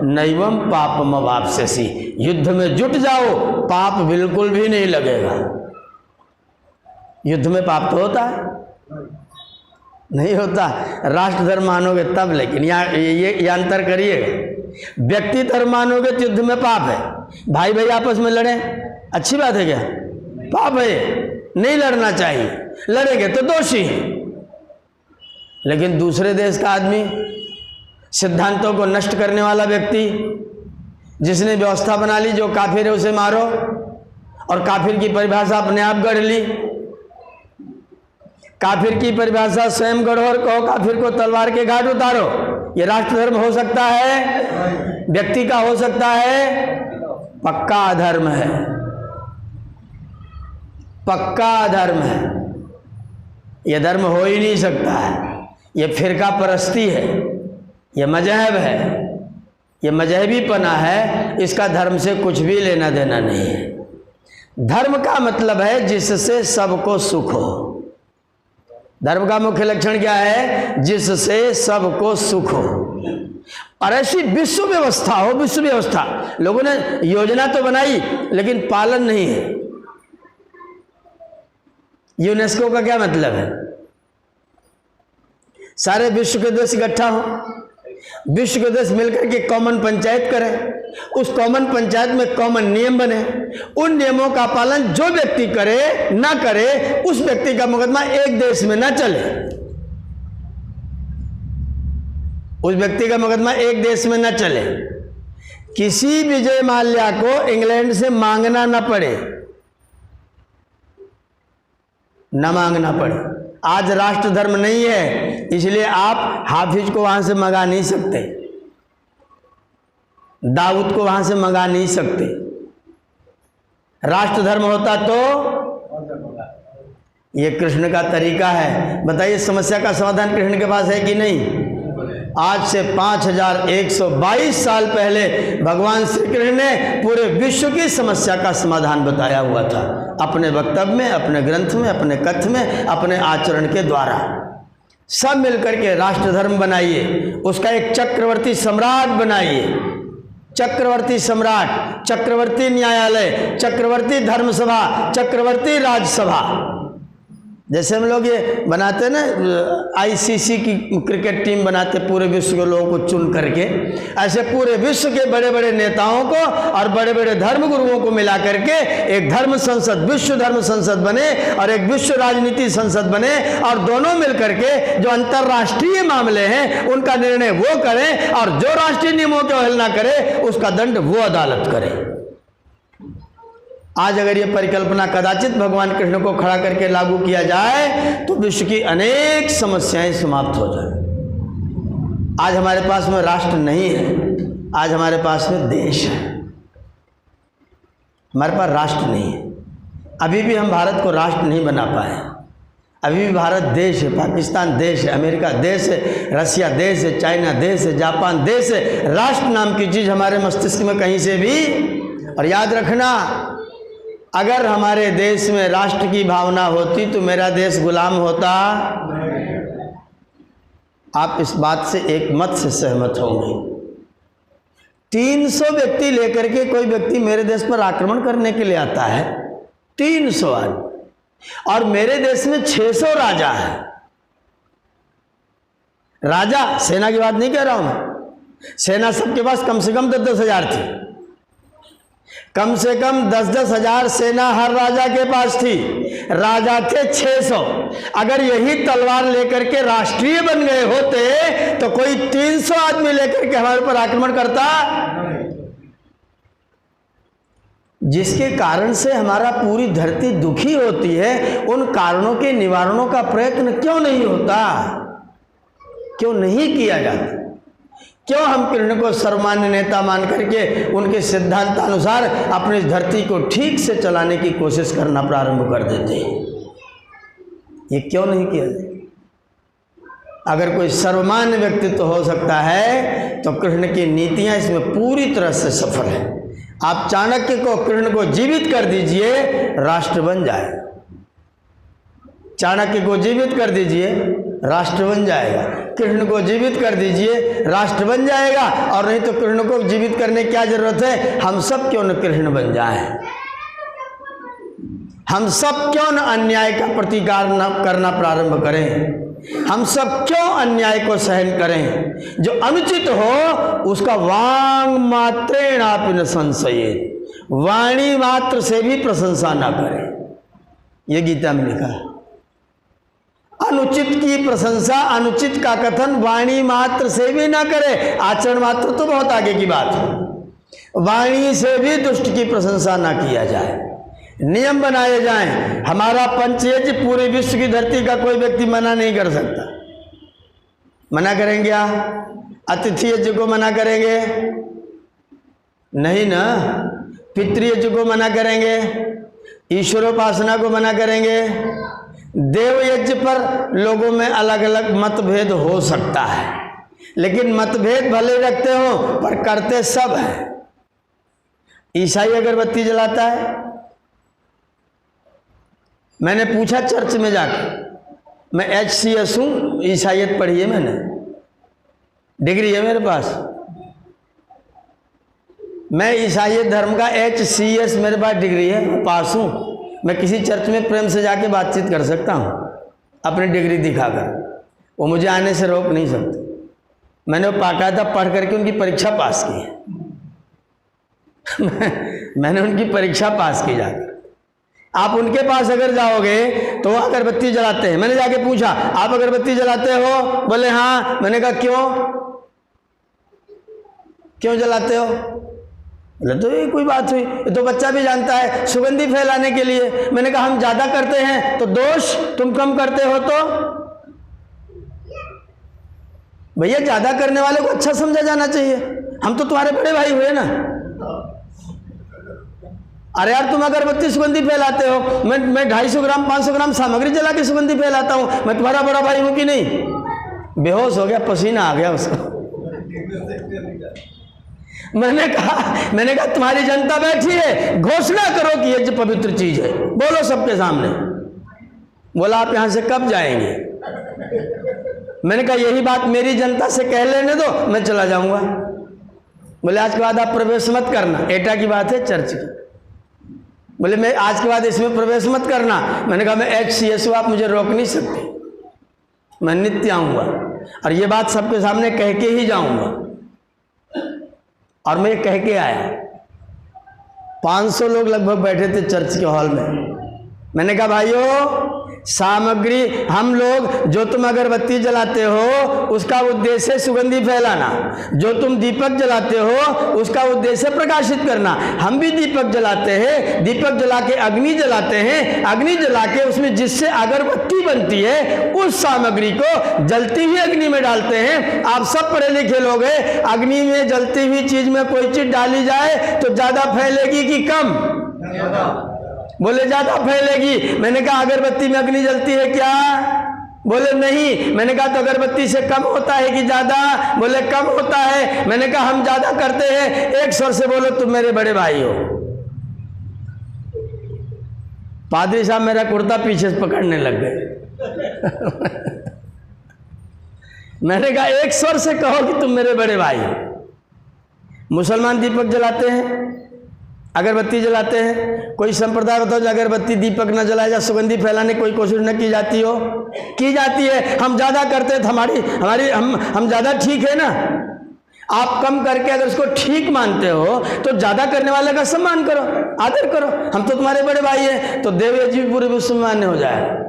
नैवम पापम वाप्स्यसि। युद्ध में जुट जाओ, पाप बिल्कुल भी नहीं लगेगा। युद्ध में पाप तो होता है? नहीं होता। राष्ट्र धर्म मानोगे तब, लेकिन ये अंतर करिएगा। व्यक्ति धर्म मानोगे तो युद्ध में पाप है। भाई भाई आपस में लड़े, अच्छी बात है क्या? पाप है, नहीं लड़ना चाहिए। लड़ेंगे तो दोषी हैं। लेकिन दूसरे देश का आदमी, सिद्धांतों को नष्ट करने वाला व्यक्ति, जिसने व्यवस्था बना ली जो काफिर है उसे मारो, और काफिर की परिभाषा अपने आप गढ़ ली। काफिर की परिभाषा स्वयं गढ़ो और कहो काफिर को तलवार के घाट उतारो। ये राष्ट्र धर्म हो सकता है? व्यक्ति का हो सकता है? पक्का अधर्म है, पक्का अधर्म है। यह धर्म हो ही नहीं सकता है। यह फिरका परस्ती है, यह मजहब है, यह मजहबीपना है। इसका धर्म से कुछ भी लेना देना नहीं है। धर्म का मतलब है जिससे सबको सुख हो। धर्म का मुख्य लक्षण क्या है? जिससे सबको सुख हो। और ऐसी विश्व व्यवस्था हो, विश्व व्यवस्था। लोगों ने योजना तो बनाई लेकिन पालन नहीं है। यूनेस्को का क्या मतलब है? सारे विश्व के देश इकट्ठा हो, विश्व के देश मिलकर के कॉमन पंचायत करें, उस कॉमन पंचायत में कॉमन नियम बने, उन नियमों का पालन जो व्यक्ति करे ना करे, उस व्यक्ति का मुकदमा एक देश में ना चले, उस व्यक्ति का मुकदमा एक देश में ना चले। किसी विजय माल्या को इंग्लैंड से मांगना ना पड़े, ना मांगना पड़े। आज राष्ट्र धर्म नहीं है, इसलिए आप हाफिज को वहां से मंगा नहीं सकते, दाऊद को वहां से मंगा नहीं सकते। राष्ट्र धर्म होता तो ये कृष्ण का तरीका है। बताइए, समस्या का समाधान कृष्ण के पास है कि नहीं? आज से 5122 साल पहले भगवान श्री कृष्ण ने पूरे विश्व की समस्या का समाधान बताया हुआ था, अपने वक्तव्य में, अपने ग्रंथ में, अपने कथ्य में, अपने आचरण के द्वारा। सब मिलकर के राष्ट्र धर्म बनाइए, उसका एक चक्रवर्ती सम्राट बनाइए। चक्रवर्ती सम्राट, चक्रवर्ती न्यायालय, चक्रवर्ती धर्मसभा, चक्रवर्ती राज्यसभा। जैसे हम लोग ये बनाते ना, आईसीसी की क्रिकेट टीम बनाते पूरे विश्व के लोगों को चुन करके, ऐसे पूरे विश्व के बड़े बड़े नेताओं को और बड़े बड़े धर्म गुरुओं को मिला करके एक धर्म संसद, विश्व धर्म संसद बने और एक विश्व राजनीति संसद बने, और दोनों मिलकर के जो अंतर्राष्ट्रीय मामले हैं उनका निर्णय वो करें, और जो राष्ट्रीय नियमों की अवहेलना करे उसका दंड वो अदालत करे। आज अगर ये परिकल्पना कदाचित भगवान कृष्ण को खड़ा करके लागू किया जाए तो विश्व की अनेक समस्याएं समाप्त हो जाए। आज हमारे पास में राष्ट्र नहीं है, आज हमारे पास में देश है, हमारे पास राष्ट्र नहीं है। अभी भी हम भारत को राष्ट्र नहीं बना पाए। अभी भी भारत देश है, पाकिस्तान देश है, अमेरिका देश है, रसिया देश है, चाइना देश है, जापान देश है। राष्ट्र नाम की चीज़ हमारे मस्तिष्क में कहीं से भी। और याद रखना, अगर हमारे देश में राष्ट्र की भावना होती तो मेरा देश गुलाम होता। आप इस बात से एक मत से सहमत होंगे। 300 व्यक्ति लेकर के कोई व्यक्ति मेरे देश पर आक्रमण करने के लिए आता है, 300 आदमी, और मेरे देश में 600 राजा है। राजा, सेना की बात नहीं कह रहा हूं मैं, सेना सबके पास कम से कम 10-10 हजार थी, कम से कम 10-10 हजार सेना हर राजा के पास थी। राजा थे 600। अगर यही तलवार लेकर के राष्ट्रीय बन गए होते तो कोई 300 आदमी लेकर के हमारे ऊपर आक्रमण करता, जिसके कारण से हमारा पूरी धरती दुखी होती है। उन कारणों के निवारणों का प्रयत्न क्यों नहीं होता, क्यों नहीं किया जाता? क्यों हम कृष्ण को सर्वमान्य नेता मान करके उनके सिद्धांतानुसार अपनी धरती को ठीक से चलाने की कोशिश करना प्रारंभ कर देते हैं? ये क्यों नहीं किया जाए? अगर कोई सर्वमान्य व्यक्तित्व हो सकता है तो कृष्ण की नीतियां इसमें पूरी तरह से सफल है। आप चाणक्य को, कृष्ण को जीवित कर दीजिए, राष्ट्र बन जाए। चाणक्य को जीवित कर दीजिए, राष्ट्र बन जाएगा। कृष्ण को जीवित कर दीजिए, राष्ट्र बन जाएगा। और नहीं तो कृष्ण को जीवित करने की क्या जरूरत है? हम सब क्यों न कृष्ण बन जाएं? हम सब क्यों न अन्याय का प्रतिकार न करना प्रारंभ करें? हम सब क्यों अन्याय को सहन करें? जो अनुचित हो उसका वांग मात्रेणापि न संशयेत्, वाणी मात्र से भी प्रशंसा ना करें। ये गीता में लिखा है। अनुचित की प्रशंसा, अनुचित का कथन वाणी मात्र से भी ना करे। आचरण मात्र तो बहुत आगे की बात है। वाणी से भी दुष्ट की प्रशंसा ना किया जाए। नियम बनाए जाएं। हमारा पंचयज्ञ पूरे विश्व की धरती का कोई व्यक्ति मना नहीं कर सकता। मना करेंगे क्या? अतिथि यज्ञ को मना करेंगे? नहीं ना। पितृयज्ञ को मना करेंगे? ईश्वरोपासना को मना करेंगे? देव यज्ञ पर लोगों में अलग अलग मतभेद हो सकता है, लेकिन मतभेद भले रखते हो पर करते सब है। ईसाई अगरबत्ती जलाता है। मैंने पूछा चर्च में जाकर, मैं HCS हूँ, ईसाइयत पढ़ी है मैंने, डिग्री है मेरे पास। मैं ईसाई धर्म का HCS मेरे पास डिग्री है, पास हूँ। मैं किसी चर्च में प्रेम से जाके बातचीत कर सकता हूँ अपनी डिग्री दिखाकर, वो मुझे आने से रोक नहीं सकते। मैंने वो बाकायदा पढ़ करके उनकी परीक्षा पास की है। मैंने उनकी परीक्षा पास की जाकर। आप उनके पास अगर जाओगे तो वो अगरबत्ती जलाते हैं। मैंने जाके पूछा, आप अगरबत्ती जलाते हो? बोले हाँ। मैंने कहा क्यों जलाते हो? बोले तो ये कोई बात हुई, ये तो बच्चा भी जानता है, सुगंधी फैलाने के लिए। मैंने कहा हम ज्यादा करते हैं तो दोष, तुम कम करते हो तो? भैया ज्यादा करने वाले को अच्छा समझा जाना चाहिए। हम तो तुम्हारे बड़े भाई हुए ना। अरे यार तुम अगरबत्ती सुगंधी फैलाते हो, मैं 250 ग्राम 500 ग्राम सामग्री जला के सुगंधी फैलाता हूं। मैं तुम्हारा बड़ा भाई हूं कि नहीं? बेहोश हो गया, पसीना आ गया उसको। मैंने कहा तुम्हारी जनता बैठी है, घोषणा करो कि ये जो पवित्र चीज है, बोलो सबके सामने। बोला आप यहां से कब जाएंगे? मैंने कहा यही बात मेरी जनता से कह लेने दो, मैं चला जाऊंगा। बोले आज के बाद आप प्रवेश मत करना। एटा की बात है, चर्च की। बोले मैं आज के बाद इसमें प्रवेश मत करना। मैंने कहा मैं HCS हूं, आप मुझे रोक नहीं सकते। मैं नित्य आऊंगा और ये बात सबके सामने कह के ही जाऊंगा। और मैं कह के आया। 500 लोग लगभग बैठे थे चर्च के हॉल में। मैंने कहा भाइयों, सामग्री हम लोग, जो तुम अगरबत्ती जलाते हो उसका उद्देश्य है सुगंधी फैलाना, जो तुम दीपक जलाते हो उसका उद्देश्य है प्रकाशित करना। हम भी दीपक जलाते हैं, दीपक जला के अग्नि जलाते हैं, अग्नि जला के उसमें जिससे अगरबत्ती बनती है उस सामग्री को जलती हुई अग्नि में डालते हैं। आप सब पढ़े लिखे लोग हैं, अग्नि में जलती हुई चीज में कोई चीज डाली जाए तो ज्यादा फैलेगी कि कम? बोले ज्यादा फैलेगी। मैंने कहा अगरबत्ती में अग्नि जलती है क्या? बोले नहीं। मैंने कहा तो अगरबत्ती से कम होता है कि ज्यादा? बोले कम होता है। मैंने कहा हम ज्यादा करते हैं। एक स्वर से बोलो तुम मेरे बड़े भाई हो। पादरी साहब मेरा कुर्ता पीछे से पकड़ने लग गए। मैंने कहा एक स्वर से कहो कि तुम मेरे बड़े भाई हो। मुसलमान दीपक जलाते हैं, अगरबत्ती जलाते हैं। कोई संप्रदाय बताओ जो अगरबत्ती दीपक न जलाए जा सुगंधी फैलाने कोई कोशिश न की जाती हो? की जाती है। हम ज्यादा करते हैं तो हम ज्यादा ठीक है ना। आप कम करके अगर उसको ठीक मानते हो तो ज्यादा करने वाले का सम्मान करो, आदर करो। हम तो तुम्हारे बड़े भाई हैं, तो देवयज्ञ पूरे विश्व में मान्य हो जाए।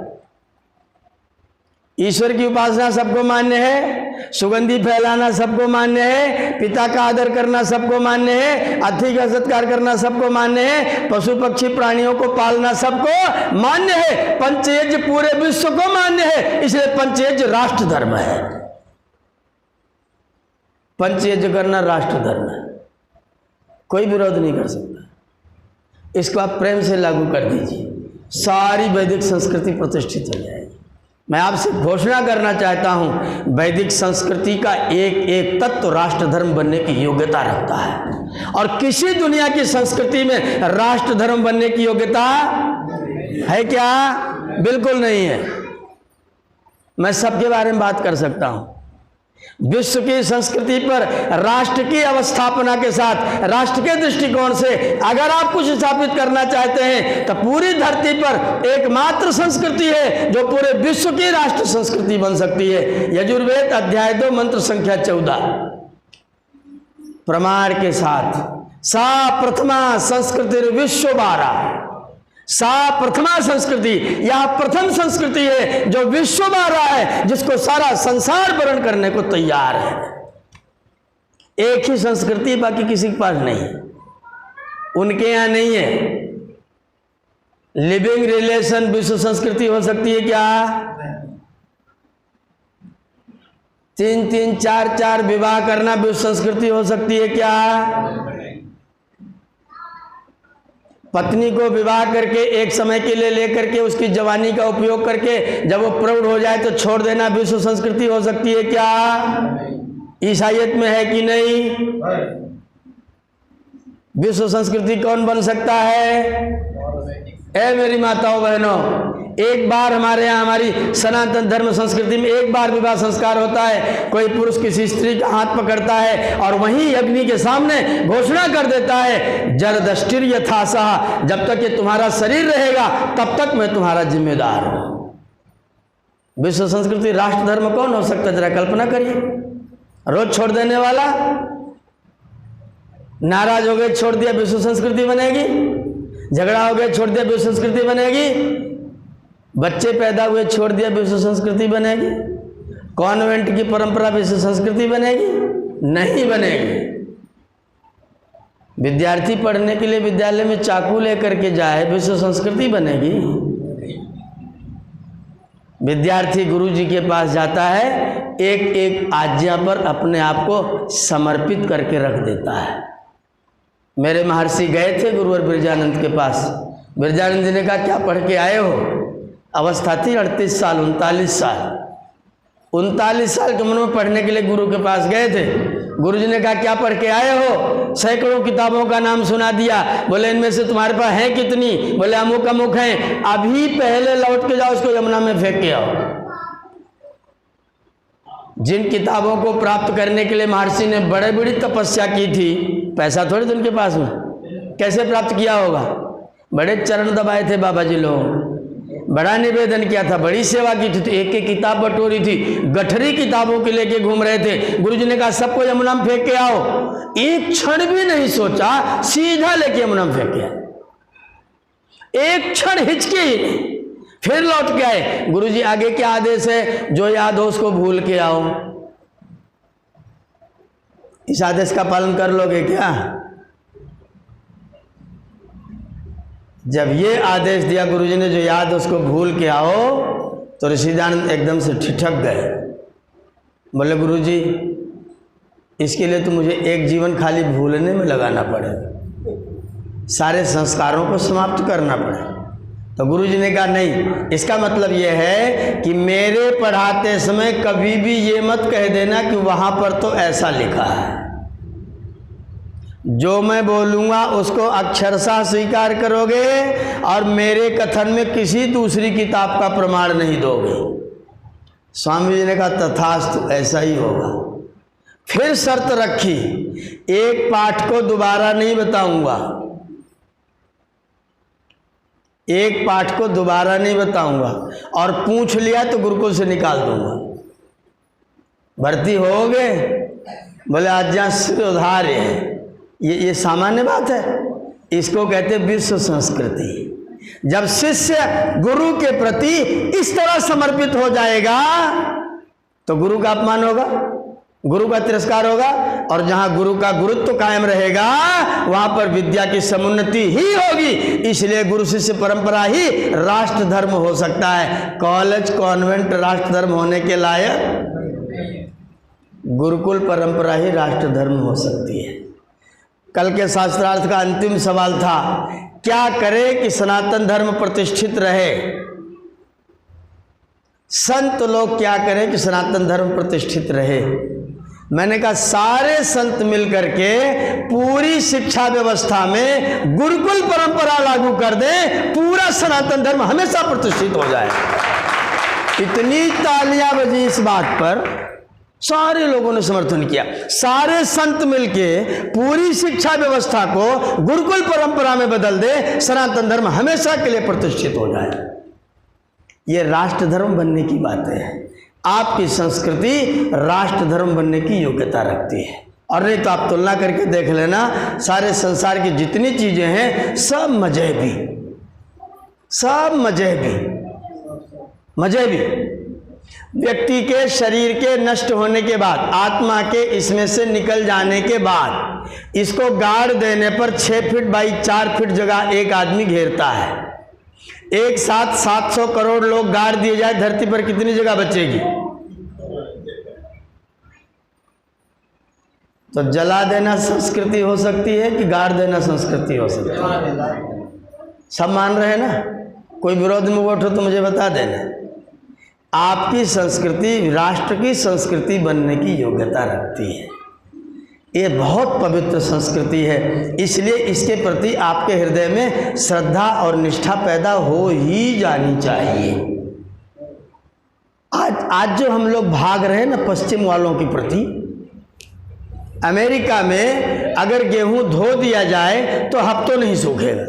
ईश्वर की उपासना सबको मान्य है, सुगंधी फैलाना सबको मान्य है, पिता का आदर करना सबको मान्य है, अतिथि का सत्कार करना सबको मान्य है, पशु पक्षी प्राणियों को पालना सबको मान्य है, पंचयज्ञ पूरे विश्व को मान्य है। इसलिए पंचयज्ञ राष्ट्र धर्म है। पंचयज्ञ करना राष्ट्र धर्म है, कोई विरोध नहीं कर सकता। इसको आप प्रेम से लागू कर दीजिए, सारी वैदिक संस्कृति प्रतिष्ठित हो जाएगी। मैं आपसे घोषणा करना चाहता हूं, वैदिक संस्कृति का एक एक तत्व राष्ट्र धर्म बनने की योग्यता रखता है, और किसी दुनिया की संस्कृति में राष्ट्र धर्म बनने की योग्यता है क्या? बिल्कुल नहीं है। मैं सबके बारे में बात कर सकता हूं। विश्व की संस्कृति पर राष्ट्र की अवस्थापना के साथ, राष्ट्र के दृष्टिकोण से अगर आप कुछ स्थापित करना चाहते हैं तो पूरी धरती पर एकमात्र संस्कृति है जो पूरे विश्व की राष्ट्र संस्कृति बन सकती है। यजुर्वेद अध्याय 2 मंत्र संख्या 14 प्रमाण के साथ, सा प्रथमा संस्कृति विश्व 12, सा प्रथमा संस्कृति, यह प्रथम संस्कृति है जो विश्व में रहा है, जिसको सारा संसार वर्ण करने को तैयार है। एक ही संस्कृति, बाकी किसी के पास नहीं है, उनके यहां नहीं है। लिविंग रिलेशन विश्व संस्कृति हो सकती है क्या? 3-3, 4-4 विवाह करना विश्व संस्कृति हो सकती है क्या? पत्नी को विवाह करके एक समय के लिए लेकर के उसकी जवानी का उपयोग करके जब वो प्रौढ़ हो जाए तो छोड़ देना विश्व संस्कृति हो सकती है क्या? ईसाईयत में है कि नहीं? विश्व संस्कृति कौन बन सकता है? ए मेरी माताओं बहनों, एक बार हमारे यहाँ, हमारी सनातन धर्म संस्कृति में एक बार विवाह संस्कार होता है। कोई पुरुष किसी स्त्री का हाथ पकड़ता है और वहीं अग्नि के सामने घोषणा कर देता है, जलदष्टिर यथासह, जब तक ये तुम्हारा शरीर रहेगा तब तक मैं तुम्हारा जिम्मेदार हूं। विश्व संस्कृति राष्ट्र धर्म कौन हो सकता है? जरा कल्पना करिए। रोज छोड़ देने वाला, नाराज हो गए छोड़ दिया विश्व संस्कृति बनेगी, झगड़ा हो गया छोड़ दिया विश्व संस्कृति बनेगी, बच्चे पैदा हुए छोड़ दिया विश्व संस्कृति बनेगी, कॉन्वेंट की परंपरा विश्व संस्कृति बनेगी? नहीं बनेगी। विद्यार्थी पढ़ने के लिए विद्यालय में चाकू लेकर के जाए, विश्व संस्कृति बनेगी? विद्यार्थी गुरुजी के पास जाता है, एक एक आज्ञा पर अपने आप को समर्पित करके रख देता है। मेरे महर्षि गए थे गुरुवर बिरजानंद के पास। बिरजानंद जी ने कहा, क्या पढ़ के आए हो? अवस्था थी 38 साल, 39 साल। 39 साल की उम्र में पढ़ने के लिए गुरु के पास गए थे। गुरुजी ने कहा, क्या पढ़ के आए हो? सैकड़ों किताबों का नाम सुना दिया। बोले, इनमें से तुम्हारे पास है कितनी? बोले, अमुक अमुक हैं। अभी पहले लौट के जाओ, उसको यमुना में फेंक के आओ। जिन किताबों को प्राप्त करने के लिए महर्षि ने बड़े बड़ी तपस्या की थी, पैसा थोड़ी था उनके पास में, कैसे प्राप्त किया होगा? बड़े चरण दबाए थे बाबा जी लोग, बड़ा निवेदन किया था, बड़ी सेवा की थी, तो एक एक किताब बटोरी थी, गठरी किताबों के लेके घूम रहे थे। गुरुजी ने कहा, सबको यमुना में फेंक के आओ। एक क्षण भी नहीं सोचा, सीधा लेके यमुना में फेंक के आए। एक क्षण हिचके ही नहीं, फिर लौट के आए। गुरुजी, आगे क्या आदेश है? जो याद हो उसको भूल के आओ। इस आदेश का पालन कर लोगे क्या? जब ये आदेश दिया गुरुजी ने, जो याद उसको भूल के आओ, तो ऋषिदानंद एकदम से ठिठक गए। बोले, गुरुजी, इसके लिए तो मुझे एक जीवन खाली भूलने में लगाना पड़ेगा, सारे संस्कारों को समाप्त करना पड़ेगा। तो गुरुजी ने कहा, नहीं, इसका मतलब ये है कि मेरे पढ़ाते समय कभी भी ये मत कह देना कि वहाँ पर तो ऐसा लिखा है। जो मैं बोलूँगा उसको अक्षरशः स्वीकार करोगे और मेरे कथन में किसी दूसरी किताब का प्रमाण नहीं दोगे। स्वामी जी ने कहा, तथास्तु, ऐसा ही होगा। फिर शर्त रखी, एक पाठ को दोबारा नहीं बताऊंगा, एक पाठ को दोबारा नहीं बताऊंगा, और पूछ लिया तो गुरुकुल से निकाल दूंगा। भर्ती होगे? बोले, आज्ञा सिरोधार्य है। ये सामान्य बात है, इसको कहते विश्व संस्कृति। जब शिष्य गुरु के प्रति इस तरह समर्पित हो जाएगा तो गुरु का अपमान होगा, गुरु का तिरस्कार होगा, और जहां गुरु का गुरुत्व कायम रहेगा वहां पर विद्या की समुन्नति ही होगी। इसलिए गुरु शिष्य परंपरा ही राष्ट्र धर्म हो सकता है। कॉलेज कॉन्वेंट राष्ट्र धर्म होने के लायक, गुरुकुल परंपरा ही राष्ट्र धर्म हो सकती है। कल के शास्त्रार्थ का अंतिम सवाल था, क्या करें कि सनातन धर्म प्रतिष्ठित रहे? संत लोग क्या करें कि सनातन धर्म प्रतिष्ठित रहे। मैंने कहा सारे संत मिलकर के पूरी शिक्षा व्यवस्था में गुरुकुल परंपरा लागू कर दें, पूरा सनातन धर्म हमेशा प्रतिष्ठित हो जाए। इतनी तालियां बजी इस बात पर, सारे लोगों ने समर्थन किया। सारे संत मिलके पूरी शिक्षा व्यवस्था को गुरुकुल परंपरा में बदल दे, सनातन धर्म हमेशा के लिए प्रतिष्ठित हो जाए। ये राष्ट्र धर्म बनने की बात है। आपकी संस्कृति राष्ट्र धर्म बनने की योग्यता रखती है। और नहीं तो आप तुलना करके देख लेना, सारे संसार की जितनी चीजें हैं सब मजहबी, सब मजहबी। व्यक्ति के शरीर के नष्ट होने के बाद, आत्मा के इसमें से निकल जाने के बाद, इसको गाड़ देने पर 6 फीट बाई 4 फीट जगह एक आदमी घेरता है। एक साथ 700 करोड़ लोग गाड़ दिए जाए, धरती पर कितनी जगह बचेगी? तो जला देना संस्कृति हो सकती है कि गाड़ देना संस्कृति हो सकती है? सब मान रहे हैं ना? कोई विरोध में उठो तो मुझे बता देना। आपकी संस्कृति राष्ट्र की संस्कृति बनने की योग्यता रखती है। ये बहुत पवित्र संस्कृति है, इसलिए इसके प्रति आपके हृदय में श्रद्धा और निष्ठा पैदा हो ही जानी चाहिए। आज जो हम लोग भाग रहे हैं ना पश्चिम वालों के प्रति, अमेरिका में अगर गेहूं धो दिया जाए तो हफ्तों नहीं सूखेगा,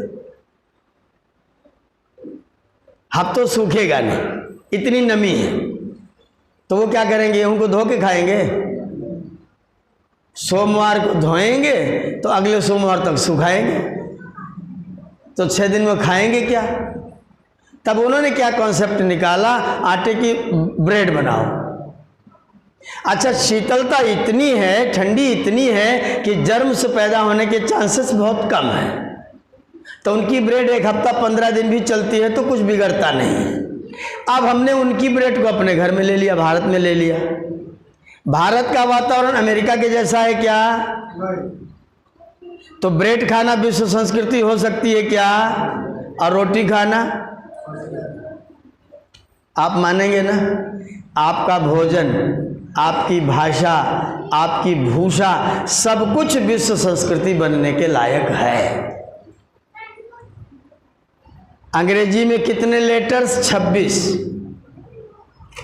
हफ्तों सूखेगा नहीं, इतनी नमी है। तो वो क्या करेंगे? गेहूं को धो के खाएंगे। सोमवार को धोएंगे तो अगले सोमवार तक सुखाएंगे, तो 6 दिन में खाएंगे क्या? तब उन्होंने क्या कॉन्सेप्ट निकाला? आटे की ब्रेड बनाओ। अच्छा, शीतलता इतनी है, ठंडी इतनी है कि जर्म्स पैदा होने के चांसेस बहुत कम है, तो उनकी ब्रेड 1 हफ्ता 15 दिन भी चलती है तो कुछ बिगड़ता नहीं है। अब हमने उनकी ब्रेड को अपने घर में ले लिया, भारत में ले लिया। भारत का वातावरण अमेरिका के जैसा है क्या? तो ब्रेड खाना विश्व संस्कृति हो सकती है क्या? और रोटी खाना? आप मानेंगे ना? आपका भोजन, आपकी भाषा, आपकी भूषा, सब कुछ विश्व संस्कृति बनने के लायक है। अंग्रेजी में कितने लेटर्स? 26।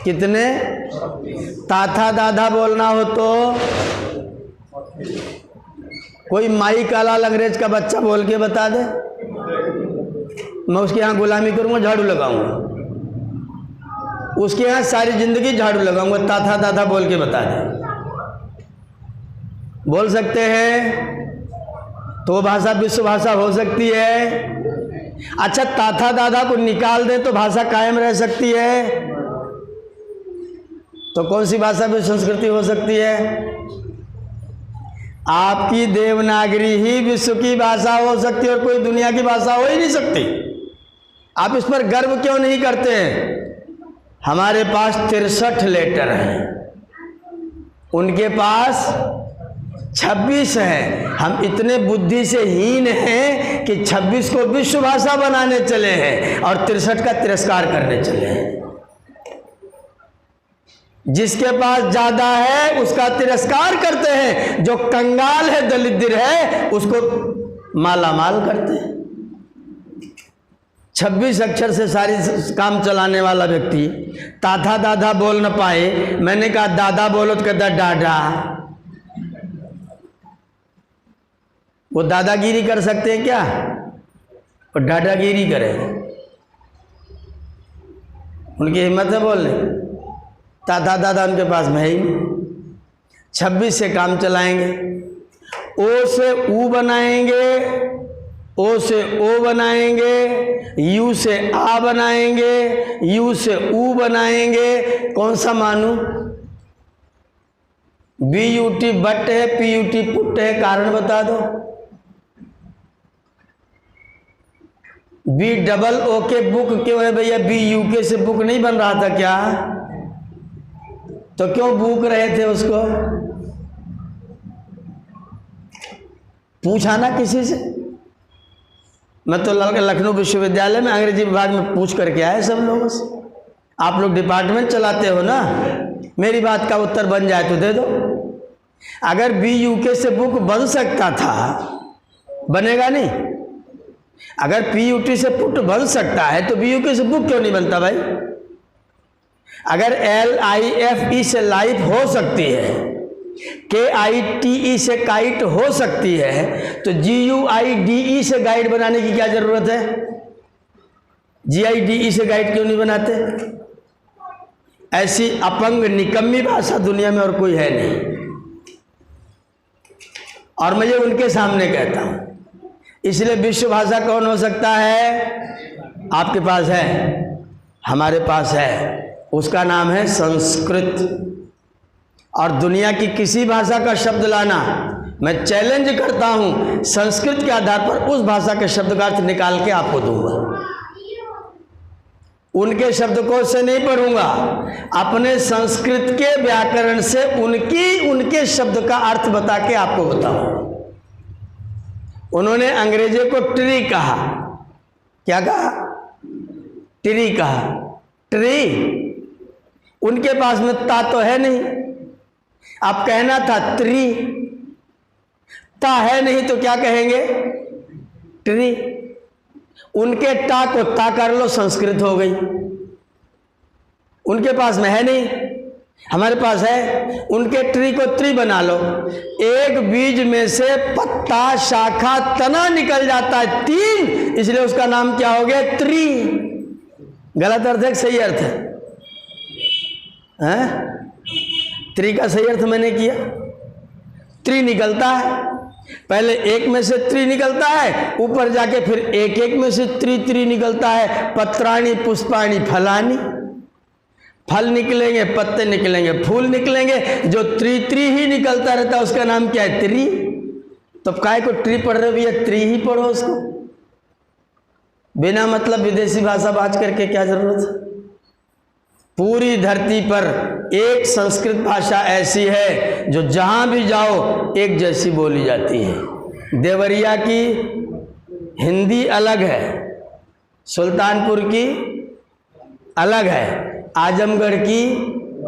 कितने? ताथा दादा बोलना हो तो कोई माई का लाल अंग्रेज का बच्चा बोल के बता दे, मैं उसके यहाँ गुलामी करूँगा, झाड़ू लगाऊंगा, उसके यहाँ सारी जिंदगी झाड़ू लगाऊंगा। ताथा दादा बोल के बता दे, बोल सकते हैं? तो भाषा विश्व भाषा हो सकती है। अच्छा, ताथा दादा को निकाल दे तो भाषा कायम रह सकती है? तो कौन सी भाषा विश्व संस्कृति हो सकती है? आपकी देवनागरी ही विश्व की भाषा हो सकती है और कोई दुनिया की भाषा हो ही नहीं सकती। आप इस पर गर्व क्यों नहीं करते हैं? हमारे पास 63 लेटर हैं, उनके पास 26 हैं। हम इतने बुद्धि से हीन हैं कि 26 को विश्व भाषा बनाने चले हैं और 63 का तिरस्कार करने चले हैं। जिसके पास ज्यादा है उसका तिरस्कार करते हैं, जो कंगाल है, दलिद्र है, उसको माला माल करते हैं। 26 अक्षर से सारी काम चलाने वाला व्यक्ति ताथा दादा बोल न पाए। मैंने कहा दादा बोलो तो कहता डाडा। वो दादागिरी कर सकते हैं क्या? वो डाडागिरी करें, उनकी हिम्मत है बोलने? ताता दादा उनके पास में है ही नहीं। 26 से काम चलाएंगे। ओ से ऊ बनाएंगे, ओ से ओ बनाएंगे, यू से आ बनाएंगे, यू से ऊ बनाएंगे। कौन सा मानू? बी यू टी बट है, पी यू टी पुट है, कारण बता दो। बी डबल ओ के बुक क्यों है भैया? बी यू के से बुक नहीं बन रहा था क्या? तो क्यों भूख रहे थे उसको? पूछा ना किसी से? मैं तो लखनऊ विश्वविद्यालय में अंग्रेजी विभाग में पूछ करके आए सब लोगों से। आप लोग डिपार्टमेंट चलाते हो ना, मेरी बात का उत्तर बन जाए तो दे दो। अगर BUK से बुक बन सकता था, बनेगा नहीं। अगर PUT से पुट बन सकता है तो BUK से बुक क्यों नहीं बनता भाई? अगर LIFE से लाइफ हो सकती है, KITE से काइट हो सकती है, तो GUIDE से गाइड बनाने की क्या जरूरत है? GIDE से गाइड क्यों नहीं बनाते? ऐसी अपंग निकम्मी भाषा दुनिया में और कोई है नहीं, और मैं ये उनके सामने कहता हूं। इसलिए विश्व भाषा कौन हो सकता है? आपके पास है, हमारे पास है, उसका नाम है संस्कृत। और दुनिया की किसी भाषा का शब्द लाना, मैं चैलेंज करता हूं, संस्कृत के आधार पर उस भाषा के शब्द का अर्थ निकाल के आपको दूंगा। उनके शब्दकोश से नहीं पढ़ूंगा, अपने संस्कृत के व्याकरण से उनके शब्द का अर्थ बता के आपको बताऊंगा। उन्होंने अंग्रेजी को ट्री कहा, क्या कहा? ट्री कहा। ट्री, उनके पास में ता तो है नहीं, आप कहना था ट्री, ता है नहीं तो क्या कहेंगे? ट्री। उनके टा को ता कर लो, संस्कृत हो गई। उनके पास में है नहीं, हमारे पास है। उनके ट्री को ट्री बना लो, एक बीज में से पत्ता, शाखा, तना निकल जाता है 3, इसलिए उसका नाम क्या हो गया? ट्री। गलत अर्थ है, सही अर्थ है? ट्री का सही अर्थ मैंने किया। ट्री निकलता है, पहले एक में से ट्री निकलता है, ऊपर जाके फिर एक में से ट्री निकलता है। पत्राणी पुष्पाणी फलानी, फल निकलेंगे, पत्ते निकलेंगे, फूल निकलेंगे। जो ट्री ही निकलता रहता है उसका नाम क्या है? ट्री। तो काय को ट्री पढ़ रहे भैया, ट्री ही पढ़ो उसको। बिना मतलब विदेशी भाषा बात करके क्या जरूरत है? पूरी धरती पर एक संस्कृत भाषा ऐसी है जो जहां भी जाओ एक जैसी बोली जाती है। देवरिया की हिंदी अलग है, सुल्तानपुर की अलग है, आजमगढ़ की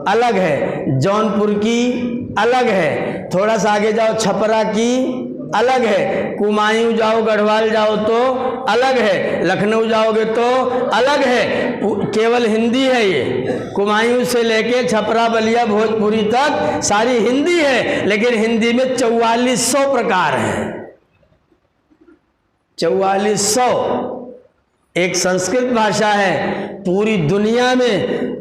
अलग है, जौनपुर की अलग है, थोड़ा सा आगे जाओ छपरा की अलग है, कुमायूं जाओ, गढ़वाल जाओ तो अलग है, लखनऊ जाओगे तो अलग है। केवल हिंदी है ये, कुमायूं से लेके छपरा, बलिया, भोजपुरी तक सारी हिंदी है, लेकिन हिंदी में 4400 प्रकार हैं। 4400 एक संस्कृत भाषा है। पूरी दुनिया में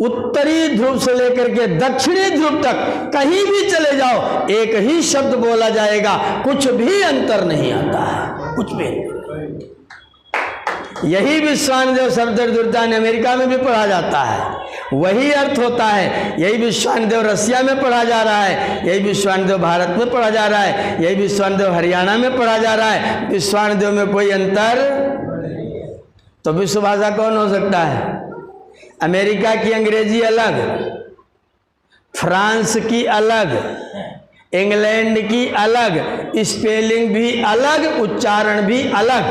उत्तरी ध्रुव से लेकर के दक्षिणी ध्रुव तक कहीं भी चले जाओ एक ही शब्द बोला जाएगा, कुछ भी अंतर नहीं आता है, कुछ भी। यही विश्वानदेव शब्द दुर्दान अमेरिका में भी पढ़ा जाता है, वही अर्थ होता है। यही विश्वानदेव रसिया में पढ़ा जा रहा है, यही विश्वानदेव भारत में पढ़ा जा रहा है, यही विश्वानदेव हरियाणा में पढ़ा जा रहा है। विश्वानदेव में कोई अंतर। तो विश्व भाषा कौन हो सकता है? अमेरिका की अंग्रेजी अलग, फ्रांस की अलग, इंग्लैंड की अलग, स्पेलिंग भी अलग, उच्चारण भी अलग।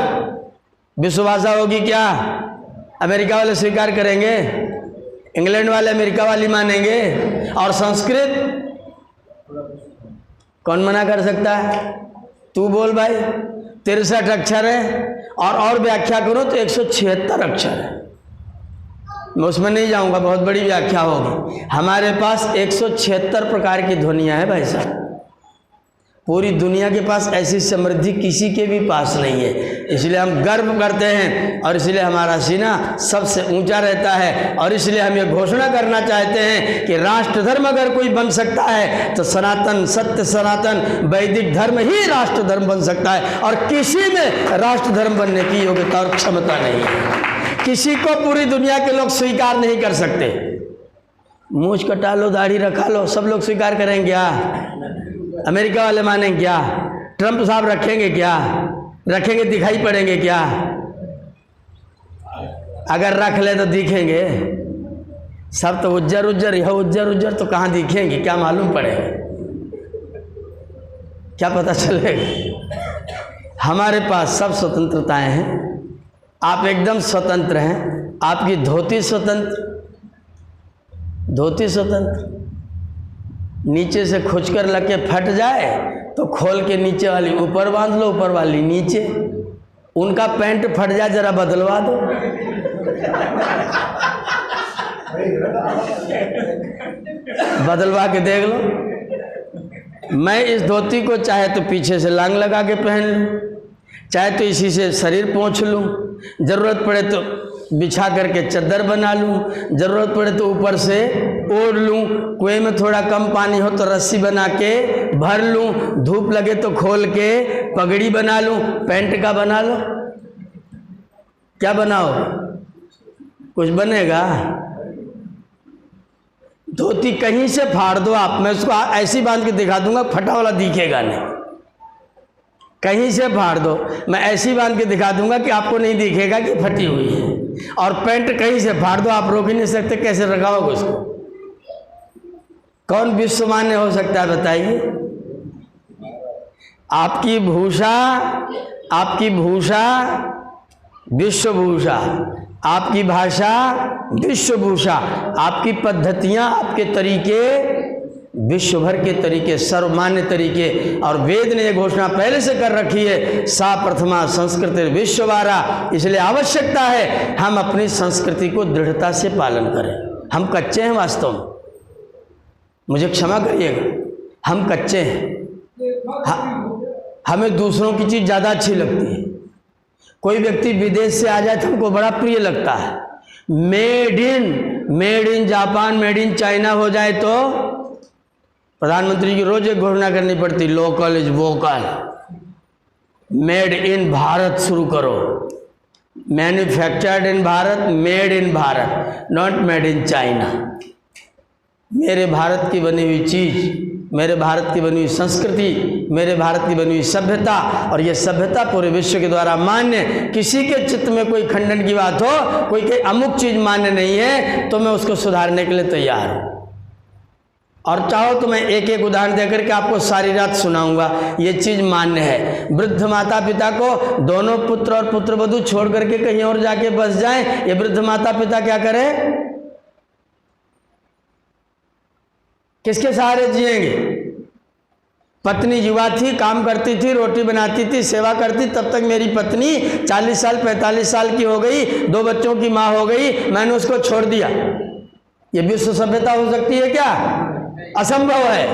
विश्व भाषा होगी क्या? अमेरिका वाले स्वीकार करेंगे, इंग्लैंड वाले अमेरिका वाली मानेंगे, और संस्कृत कौन मना कर सकता है? तू बोल भाई। 63 अक्षर है, और व्याख्या करो तो 176 अक्षर है। मैं उसमें नहीं जाऊंगा, बहुत बड़ी व्याख्या होगी। हमारे पास 176 प्रकार की ध्वनियां हैं भाई साहब। पूरी दुनिया के पास ऐसी समृद्धि किसी के भी पास नहीं है, इसलिए हम गर्व करते हैं, और इसलिए हमारा सीना सबसे ऊंचा रहता है। और इसलिए हम ये घोषणा करना चाहते हैं कि राष्ट्र धर्म अगर कोई बन सकता है तो सनातन, सत्य सनातन वैदिक धर्म ही राष्ट्र धर्म बन सकता है, और किसी में राष्ट्र धर्म बनने की योग्यता और क्षमता नहीं है। किसी को पूरी दुनिया के लोग स्वीकार नहीं कर सकते। मूंछ कटा लो, दाढ़ी रखा लो, सब लोग स्वीकार करेंगे क्या? अमेरिका वाले मानेंगे क्या? ट्रंप साहब रखेंगे क्या? रखेंगे दिखाई पड़ेंगे क्या? अगर रख ले तो दिखेंगे। सब तो उज्जर उज्जर, यह उज्जर उज्जर, तो कहाँ दिखेंगे? क्या मालूम पड़ेगा? क्या पता चलेगा? हमारे पास सब स्वतंत्रताएं हैं। आप एकदम स्वतंत्र हैं। आपकी धोती स्वतंत्र, धोती स्वतंत्र, नीचे से खुचकर लगे फट जाए तो खोल के नीचे वाली ऊपर बांध लो, ऊपर वाली नीचे। उनका पैंट फट जाए जरा बदलवा दो। बदलवा के देख लो। मैं इस धोती को चाहे तो पीछे से लांग लगा के पहन लूँ, चाहे तो इसी से शरीर पोंछ लूँ, ज़रूरत पड़े तो बिछा करके चद्दर बना लूँ, ज़रूरत पड़े तो ऊपर से ओढ़ लूँ, कुएं में थोड़ा कम पानी हो तो रस्सी बना के भर लूँ, धूप लगे तो खोल के पगड़ी बना लूँ। पैंट का बना लो, क्या बनाओ, कुछ बनेगा? धोती कहीं से फाड़ दो आप, मैं उसको ऐसी बांध के दिखा दूंगा, फटा वाला दिखेगा नहीं। कहीं से फाड़ दो, मैं ऐसी बांध के दिखा दूंगा कि आपको नहीं दिखेगा कि फटी हुई है। और पैंट कहीं से फाड़ दो, आप रोक ही नहीं सकते, कैसे रखाओगे उसको? कौन विश्वमान्य हो सकता है बताइए? आपकी भूषा, आपकी भूषा विश्वभूषा, आपकी भाषा विश्वभूषा, आपकी पद्धतियाँ, आपके तरीके विश्व भर के तरीके, सर्वमान्य तरीके। और वेद ने यह घोषणा पहले से कर रखी है, सा प्रथमा संस्कृति विश्ववारा। इसलिए आवश्यकता है हम अपनी संस्कृति को दृढ़ता से पालन करें। हम कच्चे हैं वास्तव में, मुझे क्षमा करिएगा, हम कच्चे हैं। हमें दूसरों की चीज़ ज़्यादा अच्छी लगती है। कोई व्यक्ति विदेश से आ जाए तो हमको बड़ा प्रिय लगता है। Made in Japan, made in China हो जाए तो प्रधानमंत्री की रोज एक घोषणा करनी पड़ती, local is vocal. Made in Bharat शुरू करो, manufactured in Bharat, made in Bharat, not made in China. मेरे भारत की बनी हुई चीज़, मेरे भारत की बनी हुई संस्कृति, मेरे भारत की बनी हुई सभ्यता, और ये सभ्यता पूरे विश्व के द्वारा मान्य। किसी के चित्त में कोई खंडन की बात हो, कोई के अमुक चीज़ मान्य नहीं है, तो मैं उसको सुधारने के लिए तैयार हूँ। और चाहो तो मैं एक एक उदाहरण देकर के आपको सारी रात सुनाऊंगा। ये चीज़ मान्य है। वृद्ध माता पिता को दोनों पुत्र और पुत्रवधू छोड़ करके कहीं और जाके बस जाएं, ये वृद्ध माता पिता क्या करें? किसके सहारे जिएंगे? पत्नी युवा थी, काम करती थी, रोटी बनाती थी, सेवा करती, तब तक मेरी पत्नी 40 साल 45 साल की हो गई, 2 बच्चों की माँ हो गई, मैंने उसको छोड़ दिया। ये विश्व सभ्यता हो सकती है क्या? असंभव है।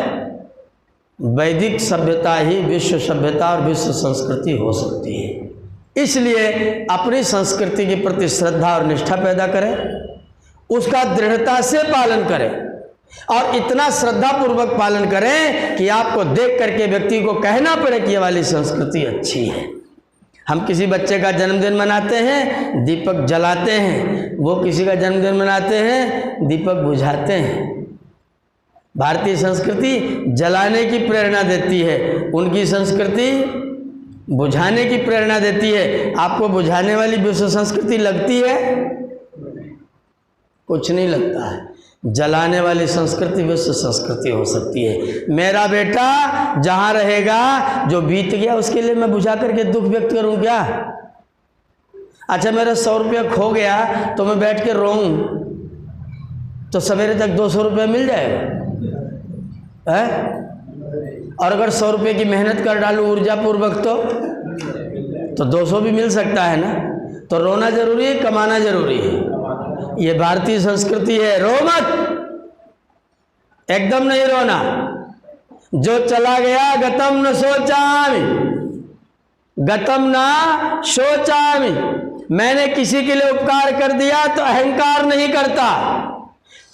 वैदिक सभ्यता ही विश्व सभ्यता और विश्व संस्कृति हो सकती है। इसलिए अपनी संस्कृति के प्रति श्रद्धा और निष्ठा पैदा करें, उसका दृढ़ता से पालन करें, और इतना श्रद्धा पूर्वक पालन करें कि आपको देख करके व्यक्ति को कहना पड़े कि ये वाली संस्कृति अच्छी है। हम किसी बच्चे का जन्मदिन मनाते हैं, दीपक जलाते हैं, वो किसी का जन्मदिन मनाते हैं, दीपक बुझाते हैं। भारतीय संस्कृति जलाने की प्रेरणा देती है, उनकी संस्कृति बुझाने की प्रेरणा देती है। आपको बुझाने वाली विश्व संस्कृति लगती है? कुछ नहीं लगता है। जलाने वाली संस्कृति विश्व संस्कृति हो सकती है। मेरा बेटा जहाँ रहेगा, जो बीत गया उसके लिए मैं बुझा करके दुख व्यक्त करूँ क्या? अच्छा, मेरा 100 रुपया खो गया तो मैं बैठ के रोऊं तो सवेरे तक 200 रुपया मिल जाएगा है? और अगर 100 रुपये की मेहनत कर डालूं ऊर्जा पूर्वक तो 200 भी मिल सकता है ना। तो रोना जरूरी है, कमाना जरूरी है। ये भारतीय संस्कृति है। रो मत, एकदम नहीं रोना। जो चला गया गतम न सोचामि, गतम ना सोचामि। मैंने किसी के लिए उपकार कर दिया तो अहंकार नहीं करता,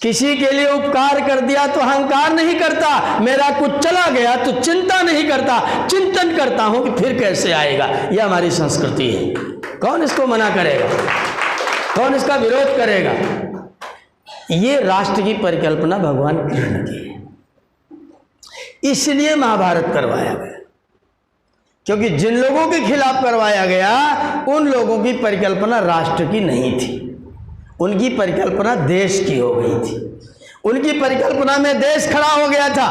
किसी के लिए उपकार कर दिया तो अहंकार नहीं करता। मेरा कुछ चला गया तो चिंता नहीं करता, चिंतन करता हूं कि फिर कैसे आएगा। यह हमारी संस्कृति है। कौन इसको मना करेगा? कौन इसका विरोध करेगा? ये राष्ट्र की परिकल्पना भगवान कृष्ण की है। इसलिए महाभारत करवाया गया, क्योंकि जिन लोगों के खिलाफ करवाया गया उन लोगों की परिकल्पना राष्ट्र की नहीं थी, उनकी परिकल्पना देश की हो गई थी। उनकी परिकल्पना में देश खड़ा हो गया था।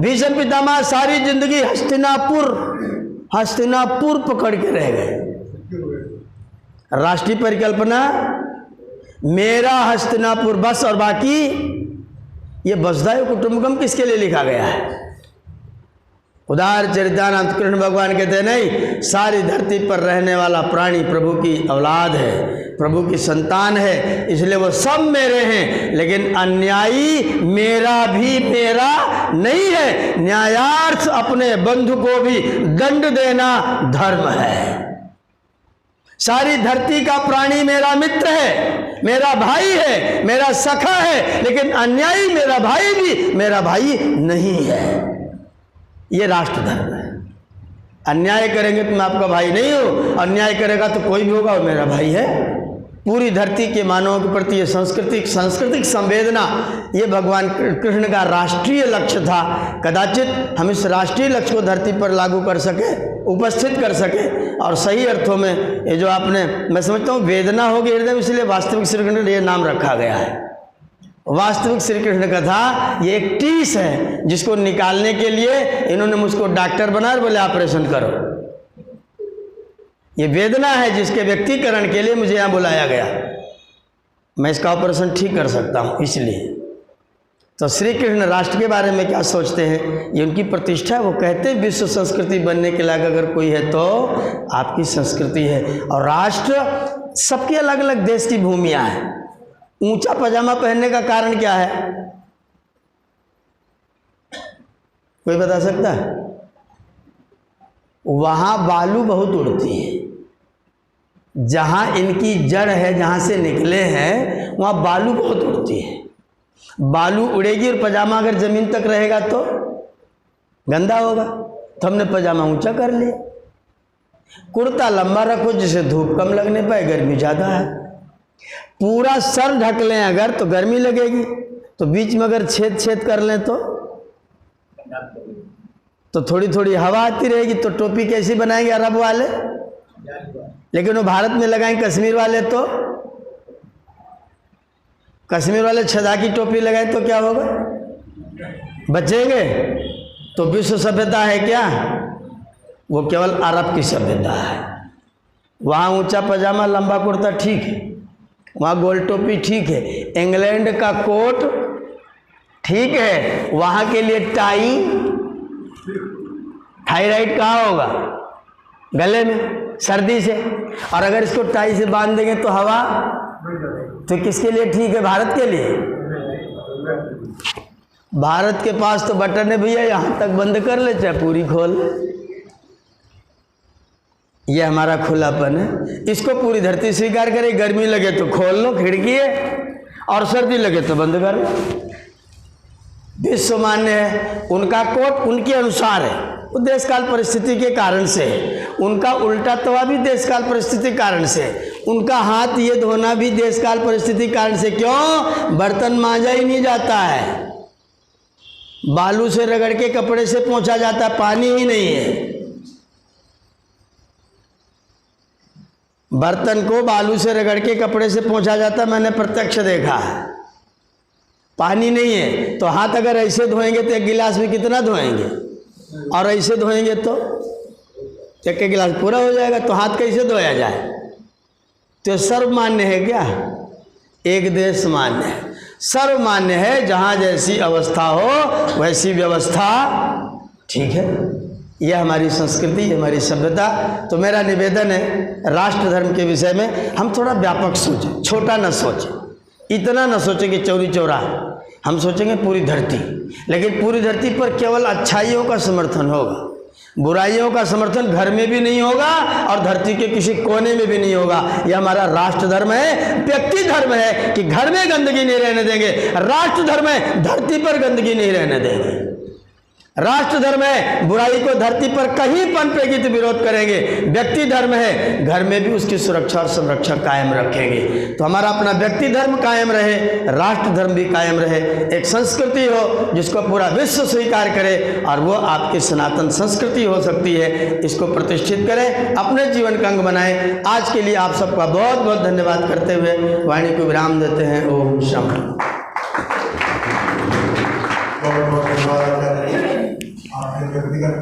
भीष्म पितामह सारी जिंदगी हस्तिनापुर पकड़ के रह गए। राष्ट्रीय परिकल्पना मेरा हस्तिनापुर बस, और बाकी ये वसुधैव कुटुंबकम किसके लिए लिखा गया है? उदार चरितानंद कृष्ण भगवान कहते हैं नहीं, सारी धरती पर रहने वाला प्राणी प्रभु की औलाद है, प्रभु की संतान है, इसलिए वो सब मेरे हैं। लेकिन अन्यायी मेरा भी मेरा नहीं है। न्यायार्थ अपने बंधु को भी दंड देना धर्म है। सारी धरती का प्राणी मेरा मित्र है, मेरा भाई है, मेरा सखा है, लेकिन अन्यायी मेरा भाई भी मेरा भाई नहीं है। ये राष्ट्र धर्म है। अन्याय करेंगे तो मैं आपका भाई नहीं हूँ, अन्याय करेगा तो कोई भी होगा वो मेरा भाई है। पूरी धरती के मानवों के प्रति ये सांस्कृतिक संवेदना ये भगवान कृष्ण का राष्ट्रीय लक्ष्य था। कदाचित हम इस राष्ट्रीय लक्ष्य को धरती पर लागू कर सके, उपस्थित कर सके, और सही अर्थों में ये जो आपने, मैं समझता हूँ वेदना होगी हृदय में, इसलिए वास्तविक श्री कृष्ण ये नाम रखा गया है। वास्तविक श्री कृष्ण कथा ये एक टीस है जिसको निकालने के लिए इन्होंने मुझको डॉक्टर बनाया और बोले ऑपरेशन करो। ये वेदना है जिसके व्यक्तिकरण के लिए मुझे यहाँ बुलाया गया। मैं इसका ऑपरेशन ठीक कर सकता हूँ। इसलिए तो श्री कृष्ण राष्ट्र के बारे में क्या सोचते हैं, ये उनकी प्रतिष्ठा है। वो कहते हैं विश्व संस्कृति बनने के लायक अगर कोई है तो आपकी संस्कृति है। और राष्ट्र सबकी अलग अलग देश की भूमियाँ हैं। ऊंचा पजामा पहनने का कारण क्या है, कोई बता सकता है? वहाँ बालू बहुत उड़ती है। जहाँ इनकी जड़ है, जहाँ से निकले हैं, वहाँ बालू बहुत उड़ती है। बालू उड़ेगी और पजामा अगर ज़मीन तक रहेगा तो गंदा होगा। तो हमने पजामा ऊंचा कर लिया। कुर्ता लंबा रखो जिससे धूप कम लगने पाए, गर्मी ज़्यादा है। पूरा सर ढक लें अगर तो गर्मी लगेगी, तो बीच में अगर छेद कर लें तो थोड़ी थोड़ी हवा आती रहेगी। तो टोपी कैसी बनाएंगे अरब वाले, लेकिन वो भारत में लगाएंगे कश्मीर वाले, तो कश्मीर वाले छदा की टोपी लगाएं तो क्या होगा, बचेंगे? तो विश्व सभ्यता है क्या? वो केवल अरब की सभ्यता है। वहाँ ऊंचा पजामा लंबा कुर्ता ठीक है, वहाँ गोल टोपी ठीक है, इंग्लैंड का कोट ठीक है, वहाँ के लिए टाई, थायराइड कहाँ होगा, गले में, सर्दी से। और अगर इसको टाई से बांध देंगे तो हवा, तो किसके लिए ठीक है? भारत के लिए। भारत के पास तो बटन है भैया, यहाँ तक बंद कर ले चाहे पूरी खोल। ये हमारा खुलापन है, इसको पूरी धरती स्वीकार करे। गर्मी लगे तो खोल लो खिड़की है, और सर्दी लगे तो बंद कर लो। विश्व मान्य है। उनका कोट उनके अनुसार है, वो देश काल परिस्थिति के कारण से है। उनका उल्टा तवा भी देश काल परिस्थिति के कारण से है। उनका हाथ ये धोना भी देश काल परिस्थिति के कारण से। क्यों? बर्तन मांजा ही नहीं जाता है, बालू से रगड़ के कपड़े से पोंछा जाता है, पानी ही नहीं है। बर्तन को बालू से रगड़ के कपड़े से पोंछा जाता है, मैंने प्रत्यक्ष देखा है, पानी नहीं है। तो हाथ अगर ऐसे धोएंगे तो एक गिलास में कितना धोएंगे, और ऐसे धोएंगे तो एक गिलास पूरा हो जाएगा। तो हाथ कैसे धोया जाए? तो सर्वमान्य है क्या? एक देश मान्य है, सर्वमान्य है। जहाँ जैसी अवस्था हो वैसी व्यवस्था ठीक है। यह हमारी संस्कृति, हमारी सभ्यता। तो मेरा निवेदन है राष्ट्र धर्म के विषय में हम थोड़ा व्यापक सोचें, छोटा न सोचें। इतना न सोचें कि चौरी चौरा, हम सोचेंगे पूरी धरती। लेकिन पूरी धरती पर केवल अच्छाइयों का समर्थन होगा, बुराइयों का समर्थन घर में भी नहीं होगा और धरती के किसी कोने में भी नहीं होगा। यह हमारा राष्ट्र धर्म है। व्यक्ति धर्म है कि घर में गंदगी नहीं रहने देंगे, राष्ट्र धर्म है धरती पर गंदगी नहीं रहने देंगे। राष्ट्र धर्म है बुराई को धरती पर कहीं पनपेगी तो विरोध करेंगे। व्यक्ति धर्म है घर में भी उसकी सुरक्षा और संरक्षा कायम रखेंगे। तो हमारा अपना व्यक्ति धर्म कायम रहे, राष्ट्र धर्म भी कायम रहे। एक संस्कृति हो जिसको पूरा विश्व स्वीकार करे, और वो आपकी सनातन संस्कृति हो सकती है। इसको प्रतिष्ठित करें, अपने जीवन का अंग बनाएं। आज के लिए आप सबका बहुत बहुत धन्यवाद करते हुए वाणी को विराम देते हैं। ओम शांति। आपके व्यक्तिगत